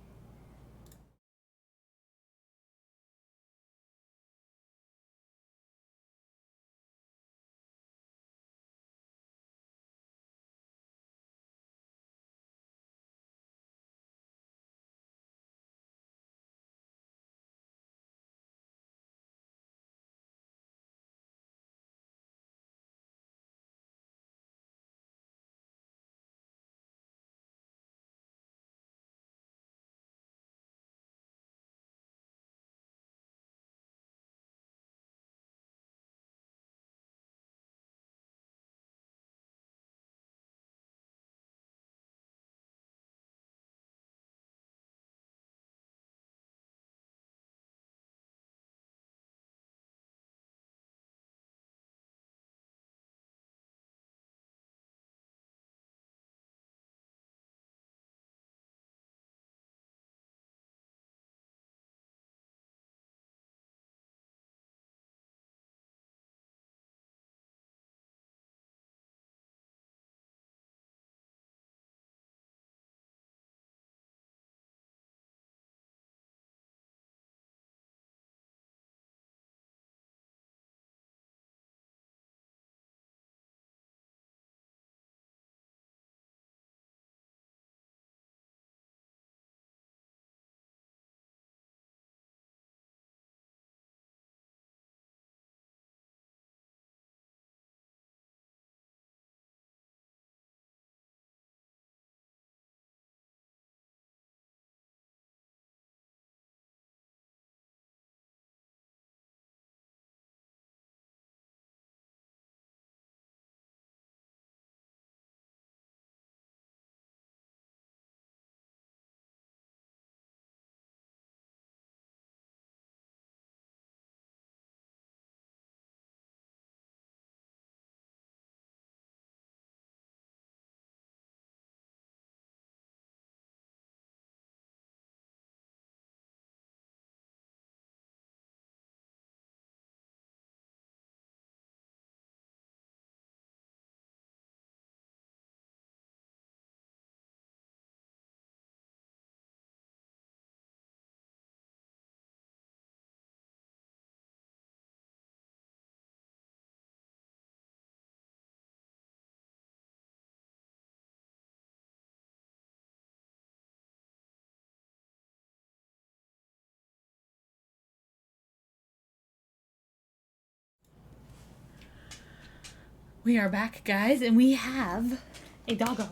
We are back, guys, and we have a doggo.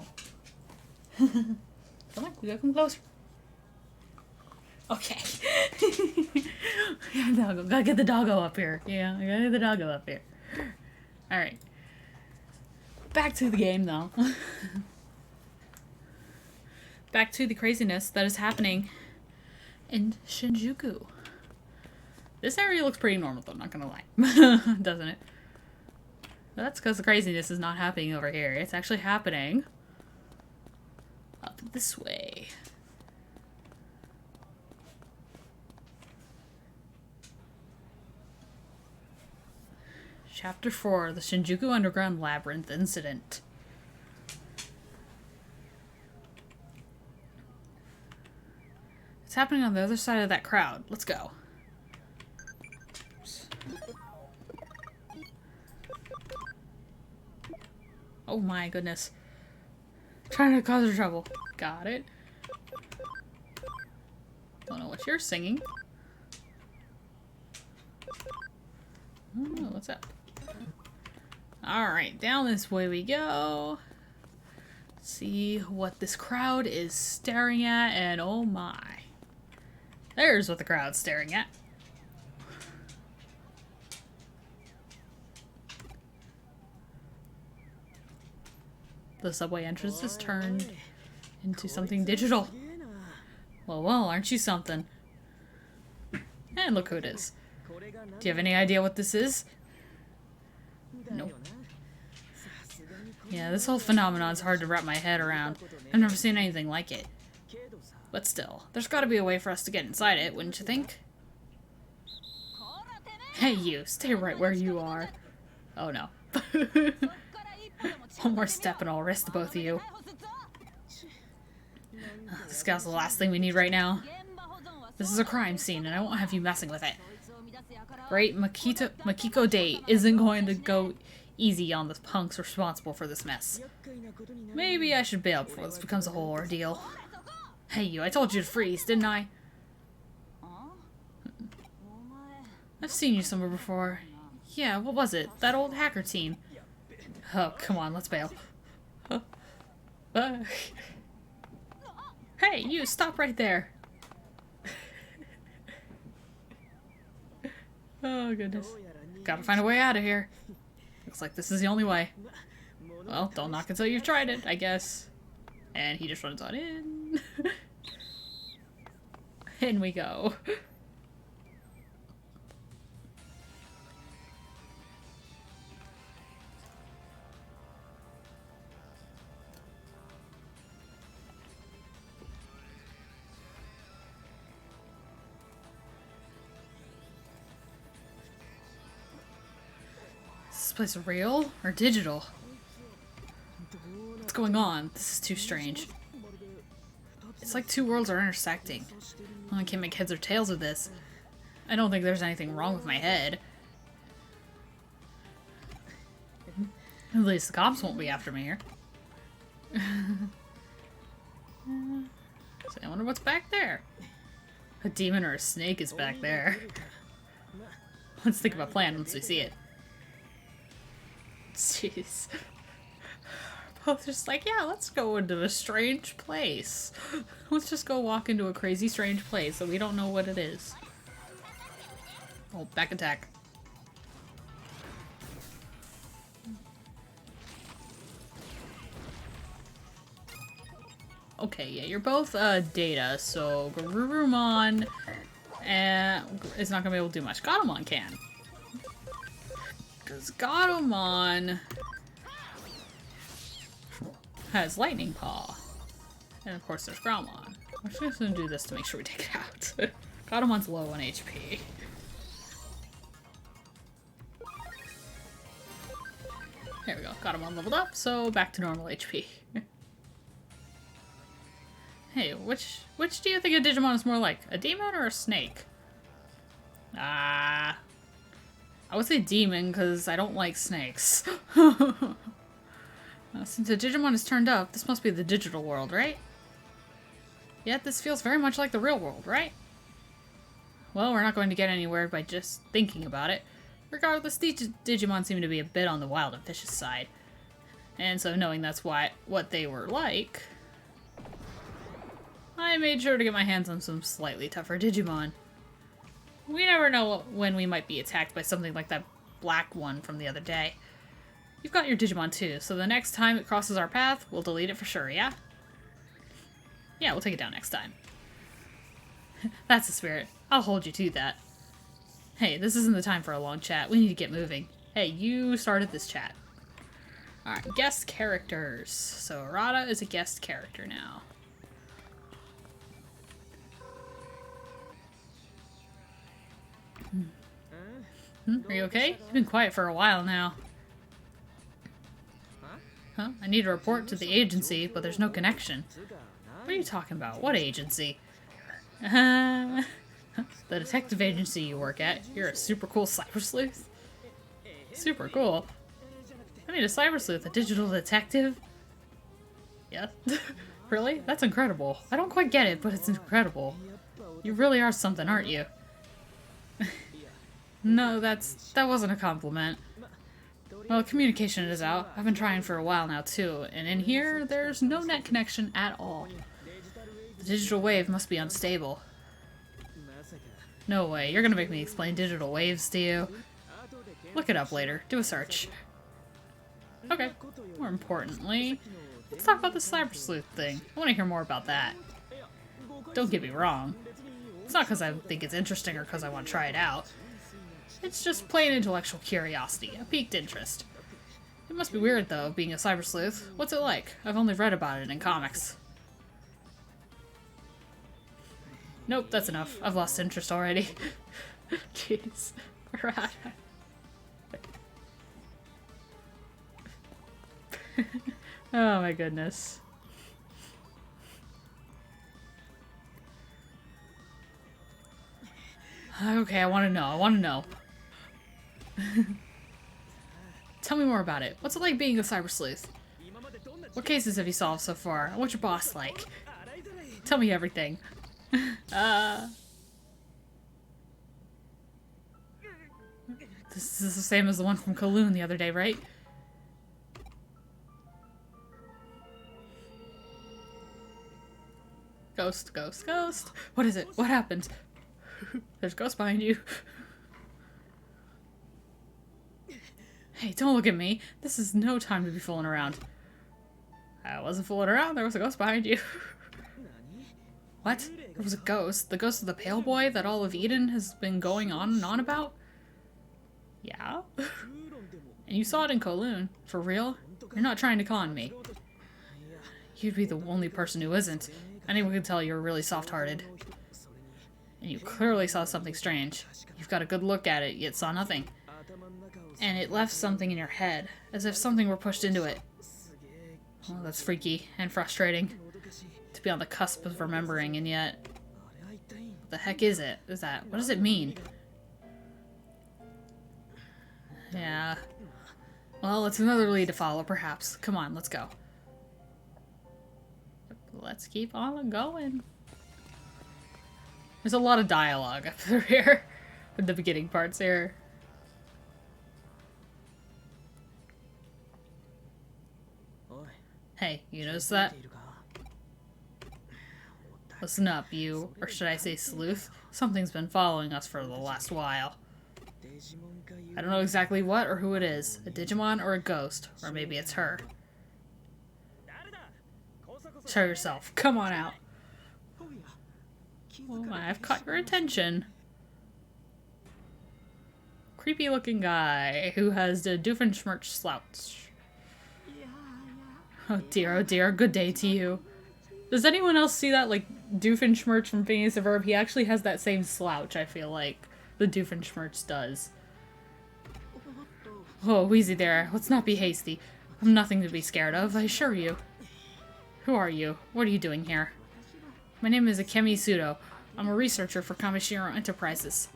Come on, we gotta come closer. Okay. Doggo. Gotta get the doggo up here. Yeah, I gotta get the doggo up here. Alright. Back to the game, though. Back to the craziness that is happening in Shinjuku. This area looks pretty normal, though, not gonna lie. Doesn't it? That's because the craziness is not happening over here. It's actually happening up this way. Chapter 4, the Shinjuku Underground Labyrinth Incident. It's happening on the other side of that crowd. Let's go. Oh my goodness. Trying to cause her trouble. Got it. Don't know what you're singing. Oh, what's up? Alright, down this way we go. See what this crowd is staring at, and oh my. There's what the crowd's staring at. The subway entrance is turned into something digital. Well, aren't you something? And look who it is. Do you have any idea what this is? Nope. Yeah, this whole phenomenon is hard to wrap my head around. I've never seen anything like it. But still, there's gotta be a way for us to get inside it, wouldn't you think? Hey you, stay right where you are. Oh no. One more step and I'll arrest both of you. This gal's the last thing we need right now. This is a crime scene and I won't have you messing with it. Great Makiko Day isn't going to go easy on the punks responsible for this mess. Maybe I should bail before this becomes a whole ordeal. Hey you, I told you to freeze, didn't I? I've seen you somewhere before. Yeah, what was it? That old hacker team. Oh, come on, let's bail. Hey, you, stop right there. Oh, goodness. Gotta find a way out of here. Looks like this is the only way. Well, don't knock until you've tried it, I guess. And he just runs on in. In we go. Is this place real or digital? What's going on? This is too strange. It's like two worlds are intersecting. Well, I can't make heads or tails of this. I don't think there's anything wrong with my head. At least the cops won't be after me here. So I wonder what's back there. A demon or a snake is back there. Let's think of a plan once we see it. Jeez. Both just like, yeah, let's go into a strange place. Let's just go walk into a crazy strange place that we don't know what it is. Oh, back attack. Okay, yeah, you're both Data, so Garurumon is not gonna be able to do much. Gatomon can. Because Gatomon has Lightning Paw. And of course there's Groundmon. We're just gonna do this to make sure we take it out. Gatomon's low on HP. There we go. Gatomon leveled up, so back to normal HP. Hey, which do you think a Digimon is more like? A demon or a snake? I would say demon because I don't like snakes. Since a Digimon is turned up, this must be the digital world, right? Yet this feels very much like the real world, right? Well, we're not going to get anywhere by just thinking about it. Regardless, these Digimon seem to be a bit on the wild and vicious side. And so knowing that's what they were like, I made sure to get my hands on some slightly tougher Digimon. We never know when we might be attacked by something like that black one from the other day. You've got your Digimon too, so the next time it crosses our path, we'll delete it for sure, yeah? Yeah, we'll take it down next time. That's the spirit. I'll hold you to that. Hey, this isn't the time for a long chat. We need to get moving. Hey, you started this chat. Alright, guest characters. So Arata is a guest character now. Are you okay? You've been quiet for a while now. Huh? I need to report to the agency, but there's no connection. What are you talking about? What agency? The detective agency you work at. You're a super cool cyber sleuth? Super cool. I mean, a cyber sleuth, a digital detective? Yeah. Really? That's incredible. I don't quite get it, but it's incredible. You really are something, aren't you? No, that wasn't a compliment. Well, communication is out. I've been trying for a while now, too, and in here, there's no net connection at all. The digital wave must be unstable. No way, you're gonna make me explain digital waves to you. Look it up later. Do a search. Okay. More importantly, let's talk about the cyber sleuth thing. I want to hear more about that. Don't get me wrong. It's not because I think it's interesting or because I want to try it out. It's just plain intellectual curiosity, a piqued interest. It must be weird, though, being a cyber sleuth. What's it like? I've only read about it in comics. Nope, that's enough. I've lost interest already. Jeez. Right. Oh my goodness. Okay, I want to know. I want to know. Tell me more about it. What's it like being a cyber sleuth? What cases have you solved so far? What's your boss like? Tell me everything. This is the same as the one from Kowloon the other day, right? Ghost, ghost, ghost. What is it? What happened? There's a ghost behind you. Hey, don't look at me. This is no time to be fooling around. I wasn't fooling around. There was a ghost behind you. What? There was a ghost? The ghost of the pale boy that all of Eden has been going on and on about? Yeah? And you saw it in Kowloon. For real? You're not trying to con me. You'd be the only person who isn't. Anyone can tell you're really soft-hearted. And you clearly saw something strange. You've got a good look at it, yet saw nothing. And it left something in your head, as if something were pushed into it. Oh, that's freaky and frustrating. To be on the cusp of remembering, and yet... What the heck is it? What does it mean? Yeah. Well, it's another lead to follow, perhaps. Come on, let's go. Let's keep on going. There's a lot of dialogue up through here. With the beginning parts here. Hey, you notice that? Listen up, you, or should I say sleuth? Something's been following us for the last while. I don't know exactly what or who it is. A Digimon or a ghost. Or maybe it's her. Show yourself. Come on out. Oh my, I've caught your attention. Creepy looking guy who has the Doofenshmirtz slouch. Oh dear, good day to you. Does anyone else see that, like, Doofenshmirtz from Phineas and Ferb? He actually has that same slouch, I feel like, the Doofenshmirtz does. Oh, easy there. Let's not be hasty. I'm nothing to be scared of, I assure you. Who are you? What are you doing here? My name is Akemi Sudo. I'm a researcher for Kamishiro Enterprises.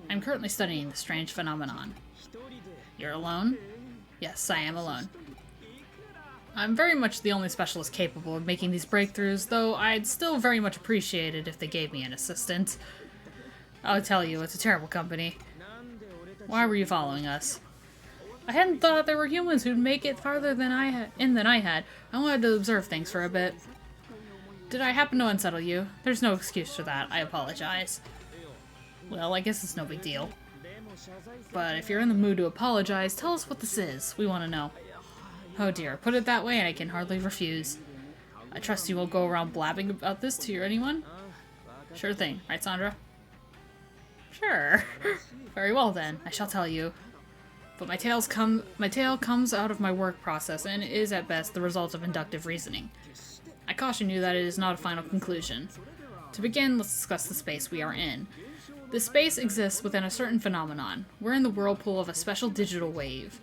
I'm currently studying the strange phenomenon. You're alone? Yes, I am alone. I'm very much the only specialist capable of making these breakthroughs, though I'd still very much appreciate it if they gave me an assistant. I'll tell you, it's a terrible company. Why were you following us? I hadn't thought there were humans who'd make it farther than I had. I wanted to observe things for a bit. Did I happen to unsettle you? There's no excuse for that. I apologize. Well, I guess it's no big deal. But if you're in the mood to apologize, tell us what this is. We want to know. Oh dear, put it that way and I can hardly refuse. I trust you won't go around blabbing about this to anyone? Sure thing, right Sandra? Sure. Very well then, I shall tell you. But my tale comes out of my work process and is at best the result of inductive reasoning. I caution you that it is not a final conclusion. To begin, let's discuss the space we are in. This space exists within a certain phenomenon. We're in the whirlpool of a special digital wave.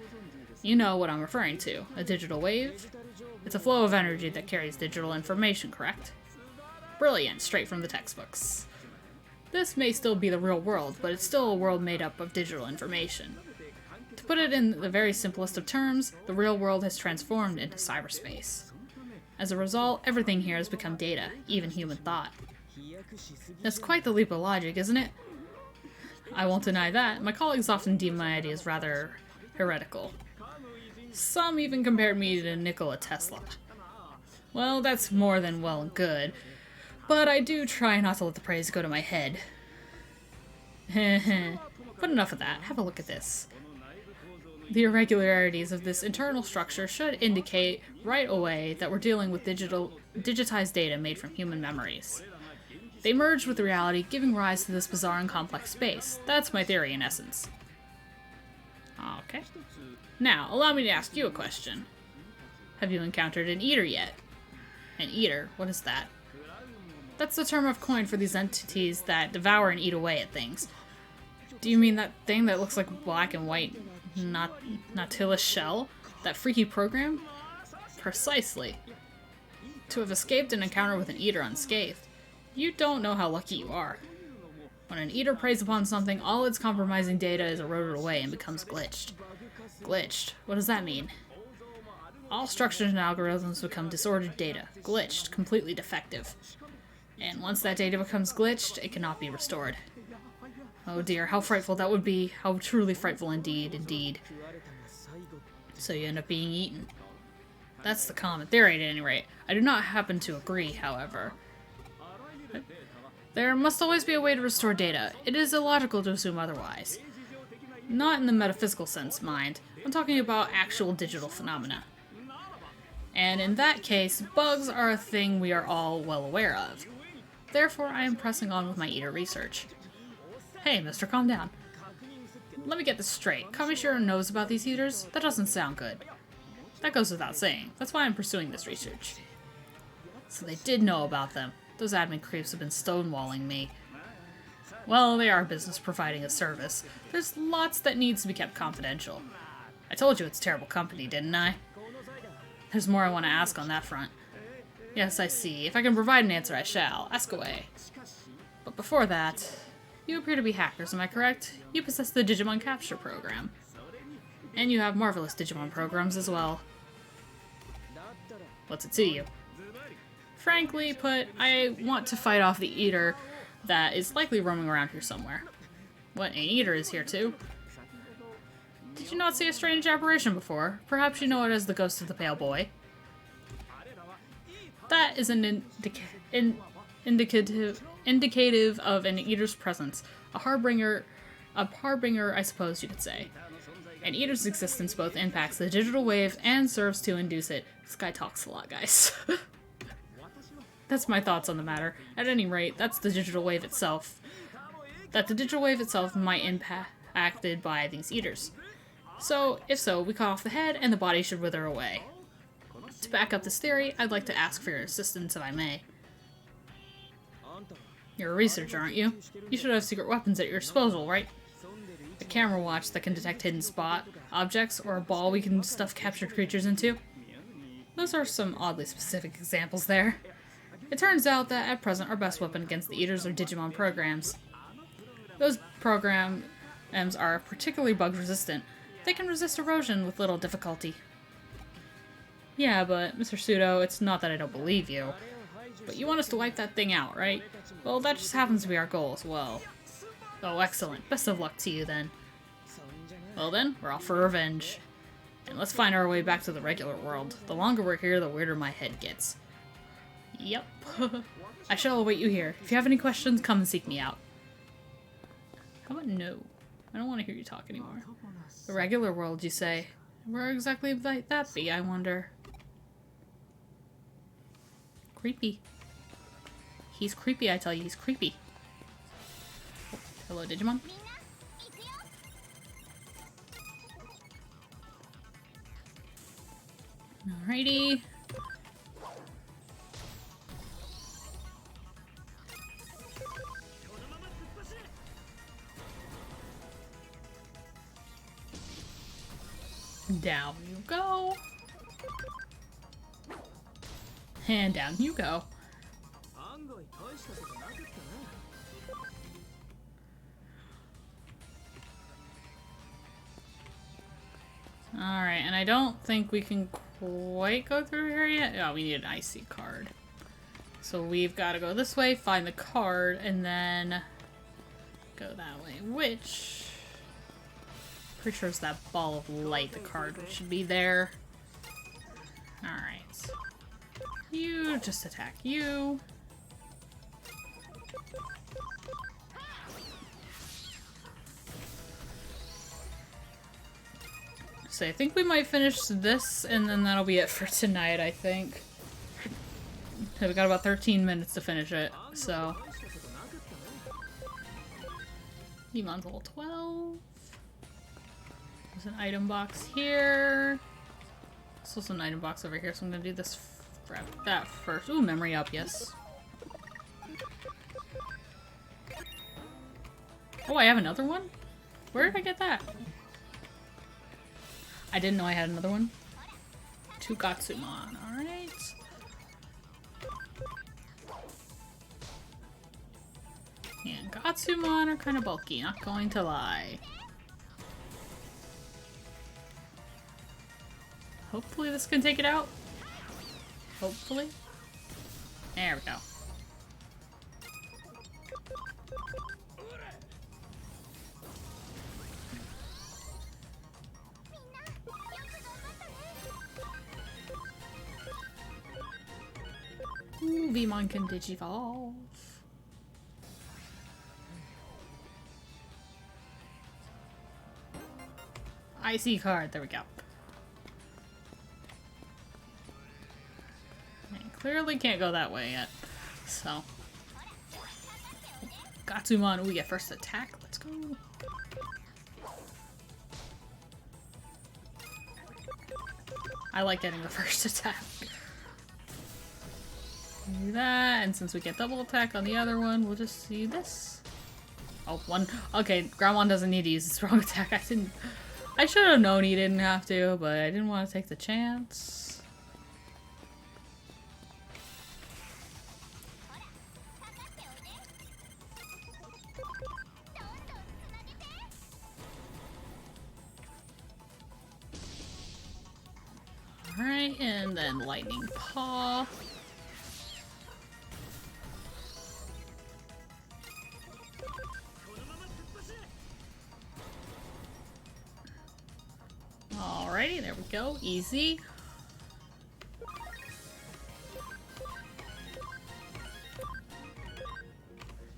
You know what I'm referring to. A digital wave? It's a flow of energy that carries digital information, correct? Brilliant, straight from the textbooks. This may still be the real world, but it's still a world made up of digital information. To put it in the very simplest of terms, the real world has transformed into cyberspace. As a result, everything here has become data, even human thought. That's quite the leap of logic, isn't it? I won't deny that. My colleagues often deem my ideas rather heretical. Some even compared me to Nikola Tesla. Well, that's more than well and good, but I do try not to let the praise go to my head. But enough of that. Have a look at this. The irregularities of this internal structure should indicate right away that we're dealing with digitized data made from human memories. They merge with reality, giving rise to this bizarre and complex space. That's my theory in essence. Okay. Now, allow me to ask you a question. Have you encountered an eater yet? An eater? What is that? That's the term I've coined for these entities that devour and eat away at things. Do you mean that thing that looks like black and white Nautilus shell? That freaky program? Precisely. To have escaped an encounter with an eater unscathed. You don't know how lucky you are. When an eater preys upon something, all its compromising data is eroded away and becomes glitched. Glitched? What does that mean? All structures and algorithms become disordered data. Glitched. Completely defective. And once that data becomes glitched, it cannot be restored. Oh dear, how frightful that would be. How truly frightful indeed. So you end up being eaten. That's the common theory at any rate. I do not happen to agree, however. There must always be a way to restore data. It is illogical to assume otherwise. Not in the metaphysical sense, mind. I'm talking about actual digital phenomena. And in that case, bugs are a thing we are all well aware of. Therefore, I am pressing on with my eater research. Hey, mister, calm down. Let me get this straight. Kamishiro knows about these eaters? That doesn't sound good. That goes without saying. That's why I'm pursuing this research. So they did know about them. Those admin creeps have been stonewalling me. Well, they are a business providing a service. There's lots that needs to be kept confidential. I told you it's terrible company, didn't I? There's more I want to ask on that front. Yes, I see. If I can provide an answer, I shall. Ask away. But before that, you appear to be hackers, am I correct? You possess the Digimon Capture program. And you have marvelous Digimon programs as well. What's it to you? Frankly put, I want to fight off the eater that is likely roaming around here somewhere. What, an eater is here too? Did you not see a strange apparition before? Perhaps you know it as the ghost of the pale boy. That is an indicative of an eater's presence. A harbinger, I suppose you could say. An eater's existence both impacts the digital wave and serves to induce it. This guy talks a lot, guys. That's my thoughts on the matter. At any rate, that's the digital wave itself. That the digital wave itself might impacted by these eaters. So, if so, we cut off the head and the body should wither away. To back up this theory, I'd like to ask for your assistance if I may. You're a researcher, aren't you? You should have secret weapons at your disposal, right? A camera watch that can detect hidden spot objects, or a ball we can stuff captured creatures into. Those are some oddly specific examples there. It turns out that at present our best weapon against the eaters are Digimon programs. Those programs are particularly bug resistant. They can resist erosion with little difficulty. Yeah, but Mr. Pseudo, it's not that I don't believe you. But you want us to wipe that thing out, right? Well, that just happens to be our goal as well. Oh, excellent. Best of luck to you then. Well then, we're off for revenge. And let's find our way back to the regular world. The longer we're here, the weirder my head gets. Yep. I shall await you here. If you have any questions, come and seek me out. How about no? I don't want to hear you talk anymore. The regular world, you say? Where exactly might that be, I wonder? Creepy. He's creepy, I tell you. He's creepy. Oh, hello, Digimon. Alrighty. Down you go. And down you go. Alright, and I don't think we can quite go through here yet. Oh, we need an IC card. So we've got to go this way, find the card, and then go that way, which... pretty sure it's that ball of light, the card, which should be there. Alright. You just attack you. So I think we might finish this, and then that'll be it for tonight, I think. We got about 13 minutes to finish it, so... Demon's level 12. There's an item box here. There's also an item box over here, so I'm gonna do this, grab that first. Ooh, memory up, yes. Oh, I have another one? Where did I get that? I didn't know I had another one. 2 Gatsumon, alright. And Gatsumon are kind of bulky, not going to lie. Hopefully this can take it out. Hopefully. There we go. Ooh, Veemon can digivolve. IC card, there we go. And clearly can't go that way yet, so. Gatsumon, we get first attack, let's go. I like getting the first attack. Do that, and since we get double attack on the other one, we'll just see this. Oh, one. Okay, Groundmon doesn't need to use his wrong attack. I should have known he didn't have to, but I didn't want to take the chance. Alright, and then Lightning Paw. Alrighty, there we go. Easy.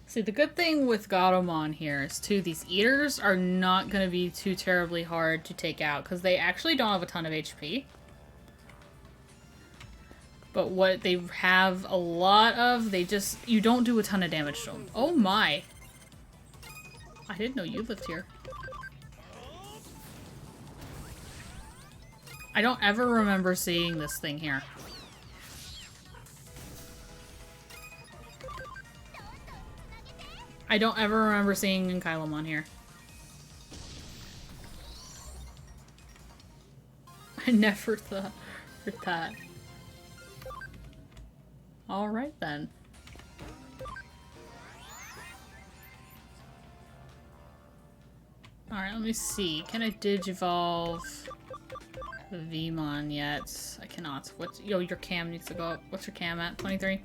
See, the good thing with Gatomon here is, too, these eaters are not going to be too terribly hard to take out, because they actually don't have a ton of HP. But what they have a lot of, you don't do a ton of damage to them. Oh my! I didn't know you lived here. I don't ever remember seeing this thing here. I don't ever remember seeing Ankylomon here. I never thought of that. Alright then. Alright, let me see. Can I digivolve Veemon yet? I cannot. Yo, your cam needs to go up. What's your cam at? 23?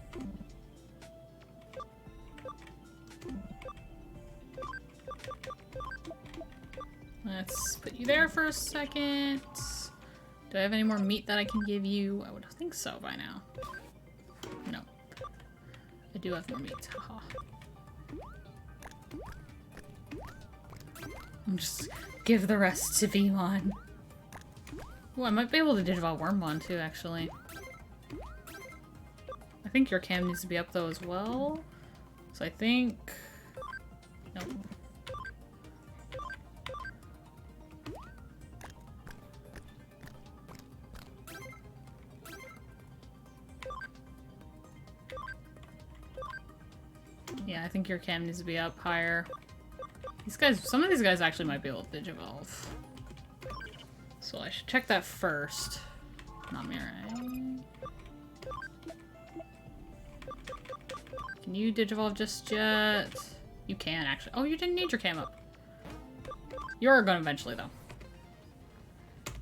Let's put you there for a second. Do I have any more meat that I can give you? I would think so by now. No. I do have more meat. Haha. I'm just give the rest to Veemon. Oh, I might be able to digivolve Wormmon too, actually. I think your cam needs to be up though as well. So I think... Nope. Yeah, I think your cam needs to be up higher. These guys, some of these guys actually might be able to digivolve. So I should check that first. Not me, right? Can you digivolve just yet? You can actually. Oh, you didn't need your cam up. You're gonna eventually though.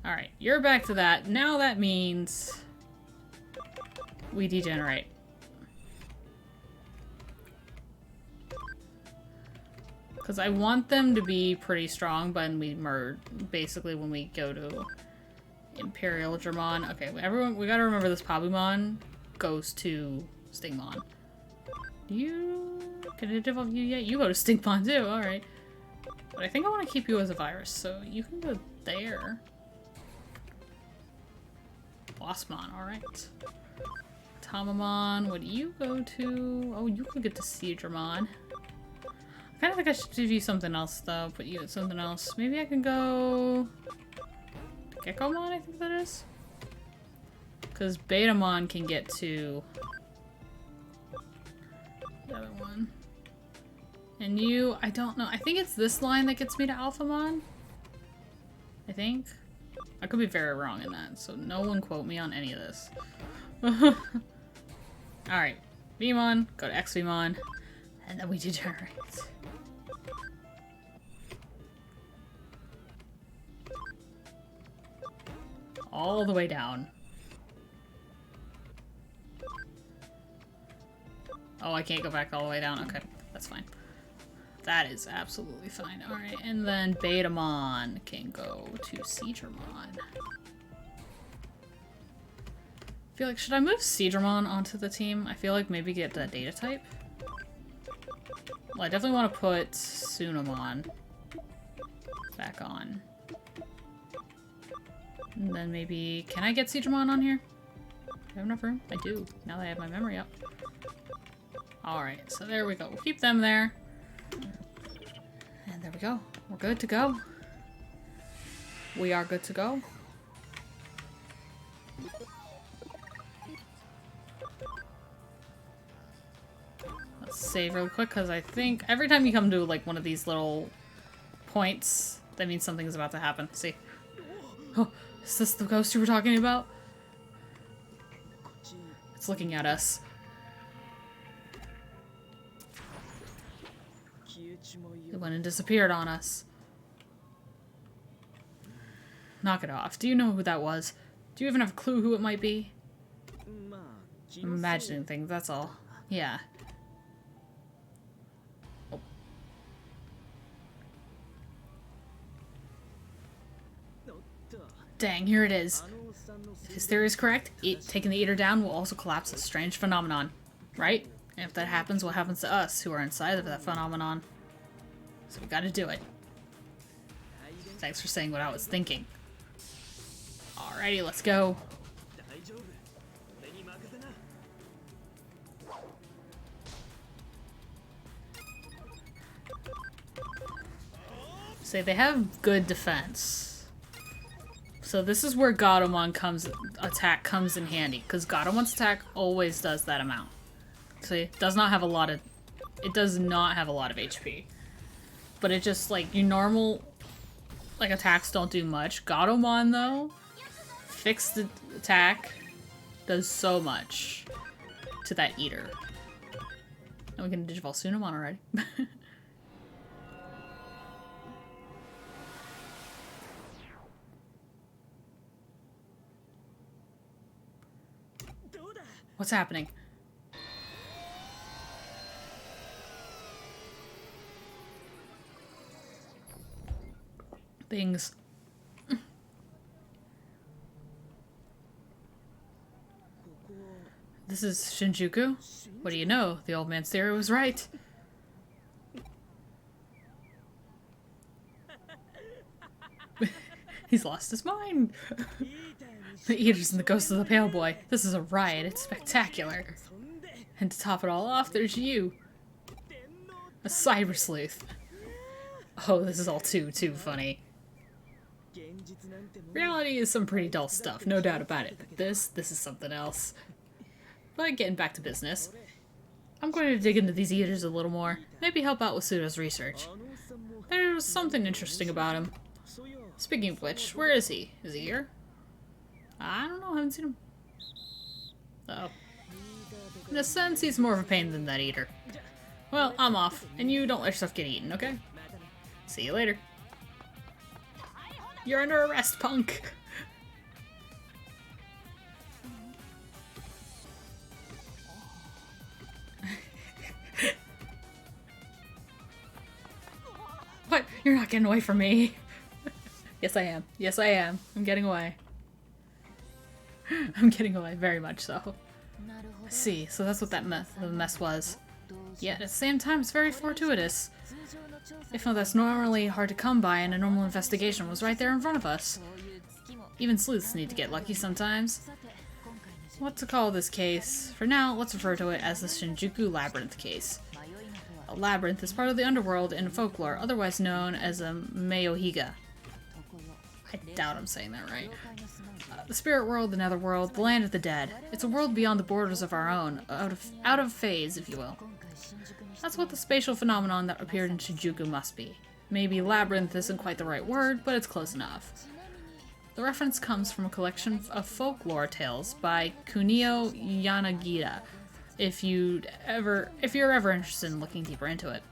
Alright, you're back to that. Now that means we degenerate. Because I want them to be pretty strong, but we merge basically when we go to Imperial Dramon. Okay, everyone, we gotta remember this Pabumon goes to Stingmon. Can I develop you yet? You go to Stingmon too, alright. But I think I want to keep you as a virus, so you can go there. Bossmon, alright. Tamamon, what do you go to? Oh, you could get to Seadramon. I kind of think I should give you something else, though. Put you at something else. Maybe I can go... Gekomon, I think that is? Because Betamon can get to... the other one. And you, I don't know. I think it's this line that gets me to Alphamon. I think. I could be very wrong in that, so no one quote me on any of this. Alright. Veemon, go to X-Veemon, and then we degenerate. All the way down. Oh, I can't go back all the way down. Okay, that's fine. That is absolutely fine. Alright, and then Betamon can go to Seadramon. I feel like, should I move Seadramon onto the team? I feel like maybe get the data type. Well, I definitely want to put Sunamon back on. And then maybe, can I get Seadramon on here? Do I have enough room? I do, now that I have my memory up. Alright, so there we go. We'll keep them there. And there we go. We're good to go. We are good to go. Let's save real quick, because I think every time you come to like one of these little points, that means something's about to happen. See? Oh, is this the ghost you were talking about? It's looking at us. It went and disappeared on us. Knock it off. Do you know who that was? Do you even have a clue who it might be? I'm imagining things, that's all. Yeah. Oh. Dang, here it is. If his theory is correct, taking the eater down will also collapse a strange phenomenon. Right? And if that happens, what happens to us who are inside of that phenomenon? So we gotta do it. Thanks for saying what I was thinking. Alrighty, let's go. Say they have good defense. So this is where Gatomon attack comes in handy, because Gatomon's attack always does that amount. See, it does not have a lot of HP. But it just, like, your normal, like, attacks don't do much. Gatomon, though, fixed attack does so much to that eater. And we can digivolve Sunamon already. What's happening? things. This is Shinjuku? What do you know? The old man's theory was right. He's lost his mind. The Eaters and the Ghost of the Pale Boy. This is a riot. It's spectacular. And to top it all off, there's you. A cyber sleuth. Oh, this is all too funny. Reality is some pretty dull stuff, no doubt about it. But this is something else. But getting back to business. I'm going to dig into these Eaters a little more. Maybe help out with Sudo's research. There's something interesting about him. Speaking of which, where is he? Is he here? I don't know, I haven't seen him. Uh-oh. In a sense, he's more of a pain than that Eater. Well, I'm off, and you don't let yourself get eaten, okay? See you later. You're under arrest, punk! What? You're not getting away from me. Yes, I am. Yes, I am. I'm getting away. I'm getting away, very much so. I see, so that's what the mess was. Yet, at the same time, it's very fortuitous. If not, that's normally hard to come by, and a normal investigation was right there in front of us. Even sleuths need to get lucky sometimes. What to call this case? For now, let's refer to it as the Shinjuku Labyrinth case. A labyrinth is part of the underworld in folklore, otherwise known as a Meiohiga. I doubt I'm saying that right. The spirit world, the netherworld, the land of the dead. It's a world beyond the borders of our own, out of phase, if you will. That's what the spatial phenomenon that appeared in Shinjuku must be. Maybe labyrinth isn't quite the right word, but it's close enough. The reference comes from a collection of folklore tales by Kunio Yanagita, if you're ever interested in looking deeper into it.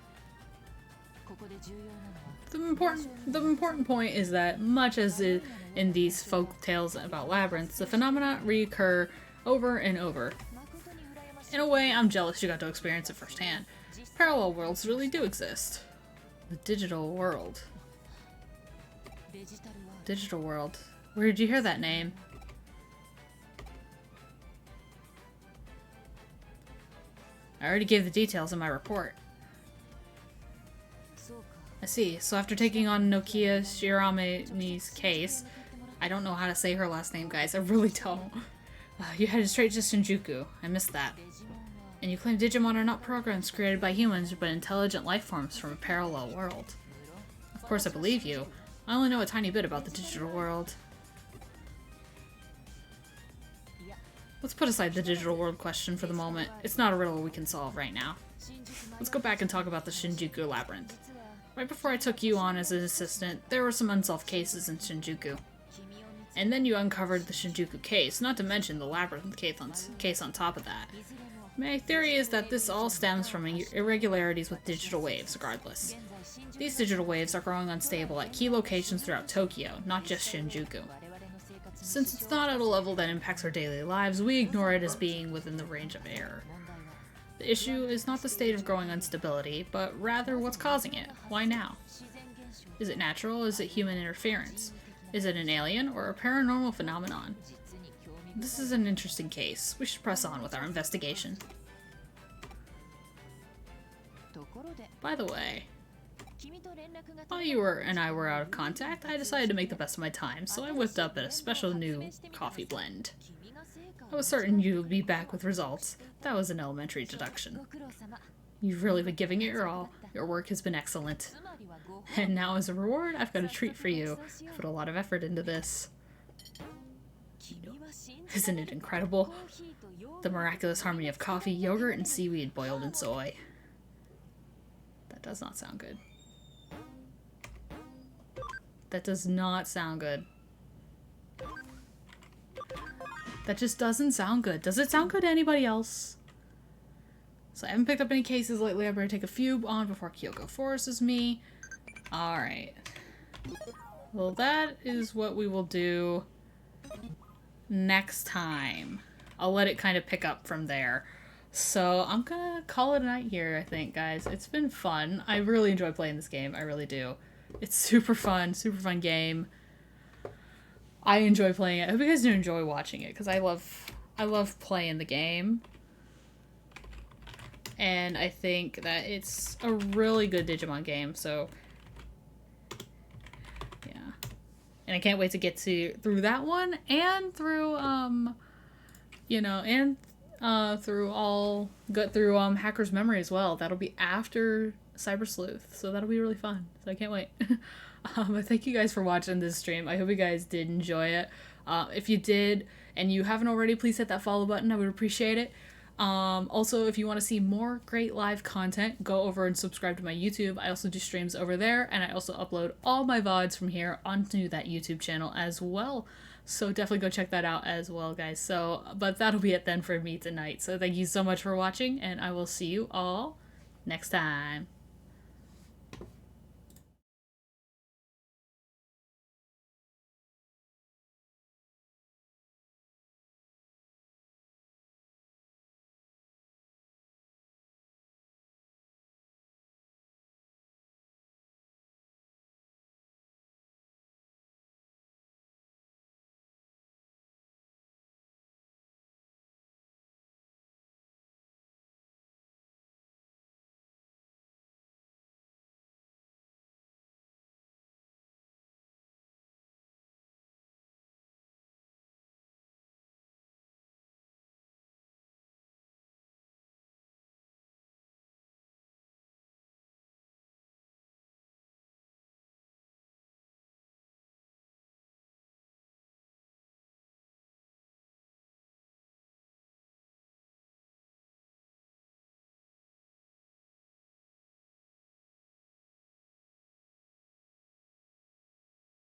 The important point is that, much as in these folk tales about labyrinths, the phenomena recur over and over. In a way, I'm jealous you got to experience it firsthand. Parallel worlds really do exist. The digital world. Digital world. Where did you hear that name? I already gave the details in my report. I see. So after taking on Nokia Shirami's case, I don't know how to say her last name, guys. I really don't. You headed straight to Shinjuku. I missed that. And you claim Digimon are not programs created by humans, but intelligent life forms from a parallel world. Of course I believe you. I only know a tiny bit about the digital world. Let's put aside the digital world question for the moment. It's not a riddle we can solve right now. Let's go back and talk about the Shinjuku Labyrinth. Right before I took you on as an assistant, there were some unsolved cases in Shinjuku. And then you uncovered the Shinjuku case, not to mention the Labyrinth case on top of that. My theory is that this all stems from irregularities with digital waves, regardless. These digital waves are growing unstable at key locations throughout Tokyo, not just Shinjuku. Since it's not at a level that impacts our daily lives, we ignore it as being within the range of error. The issue is not the state of growing instability, but rather what's causing it. Why now? Is it natural? Is it human interference? Is it an alien or a paranormal phenomenon? This is an interesting case. We should press on with our investigation. By the way, while you and I were out of contact, I decided to make the best of my time, so I whipped up a special new coffee blend. I was certain you would be back with results. That was an elementary deduction. You've really been giving it your all. Your work has been excellent. And now as a reward, I've got a treat for you. I put a lot of effort into this. Isn't it incredible? The miraculous harmony of coffee, yogurt, and seaweed boiled in soy. That does not sound good. That does not sound good. That just doesn't sound good. Does it sound good to anybody else? So I haven't picked up any cases lately. I better take a few on before Kyoko forces me. Alright. Well, that is what we will do next time. I'll let it kind of pick up from there. So I'm gonna call it a night here, I think, guys. It's been fun. I really enjoy playing this game. I really do. It's super fun game. I enjoy playing it. I hope you guys do enjoy watching it because I love playing the game. And I think that it's a really good Digimon game, so yeah. And I can't wait to get through that one and through through Hacker's Memory as well. That'll be after Cyber Sleuth, so that'll be really fun. So I can't wait. But thank you guys for watching this stream. I hope you guys did enjoy it. If you did and you haven't already, please hit that follow button. I would appreciate it. Also, if you want to see more great live content, go over and subscribe to my YouTube. I also do streams over there, and I also upload all my VODs from here onto that YouTube channel as well. So definitely go check that out as well, guys. So, but that'll be it then for me tonight. So thank you so much for watching, and I will see you all next time.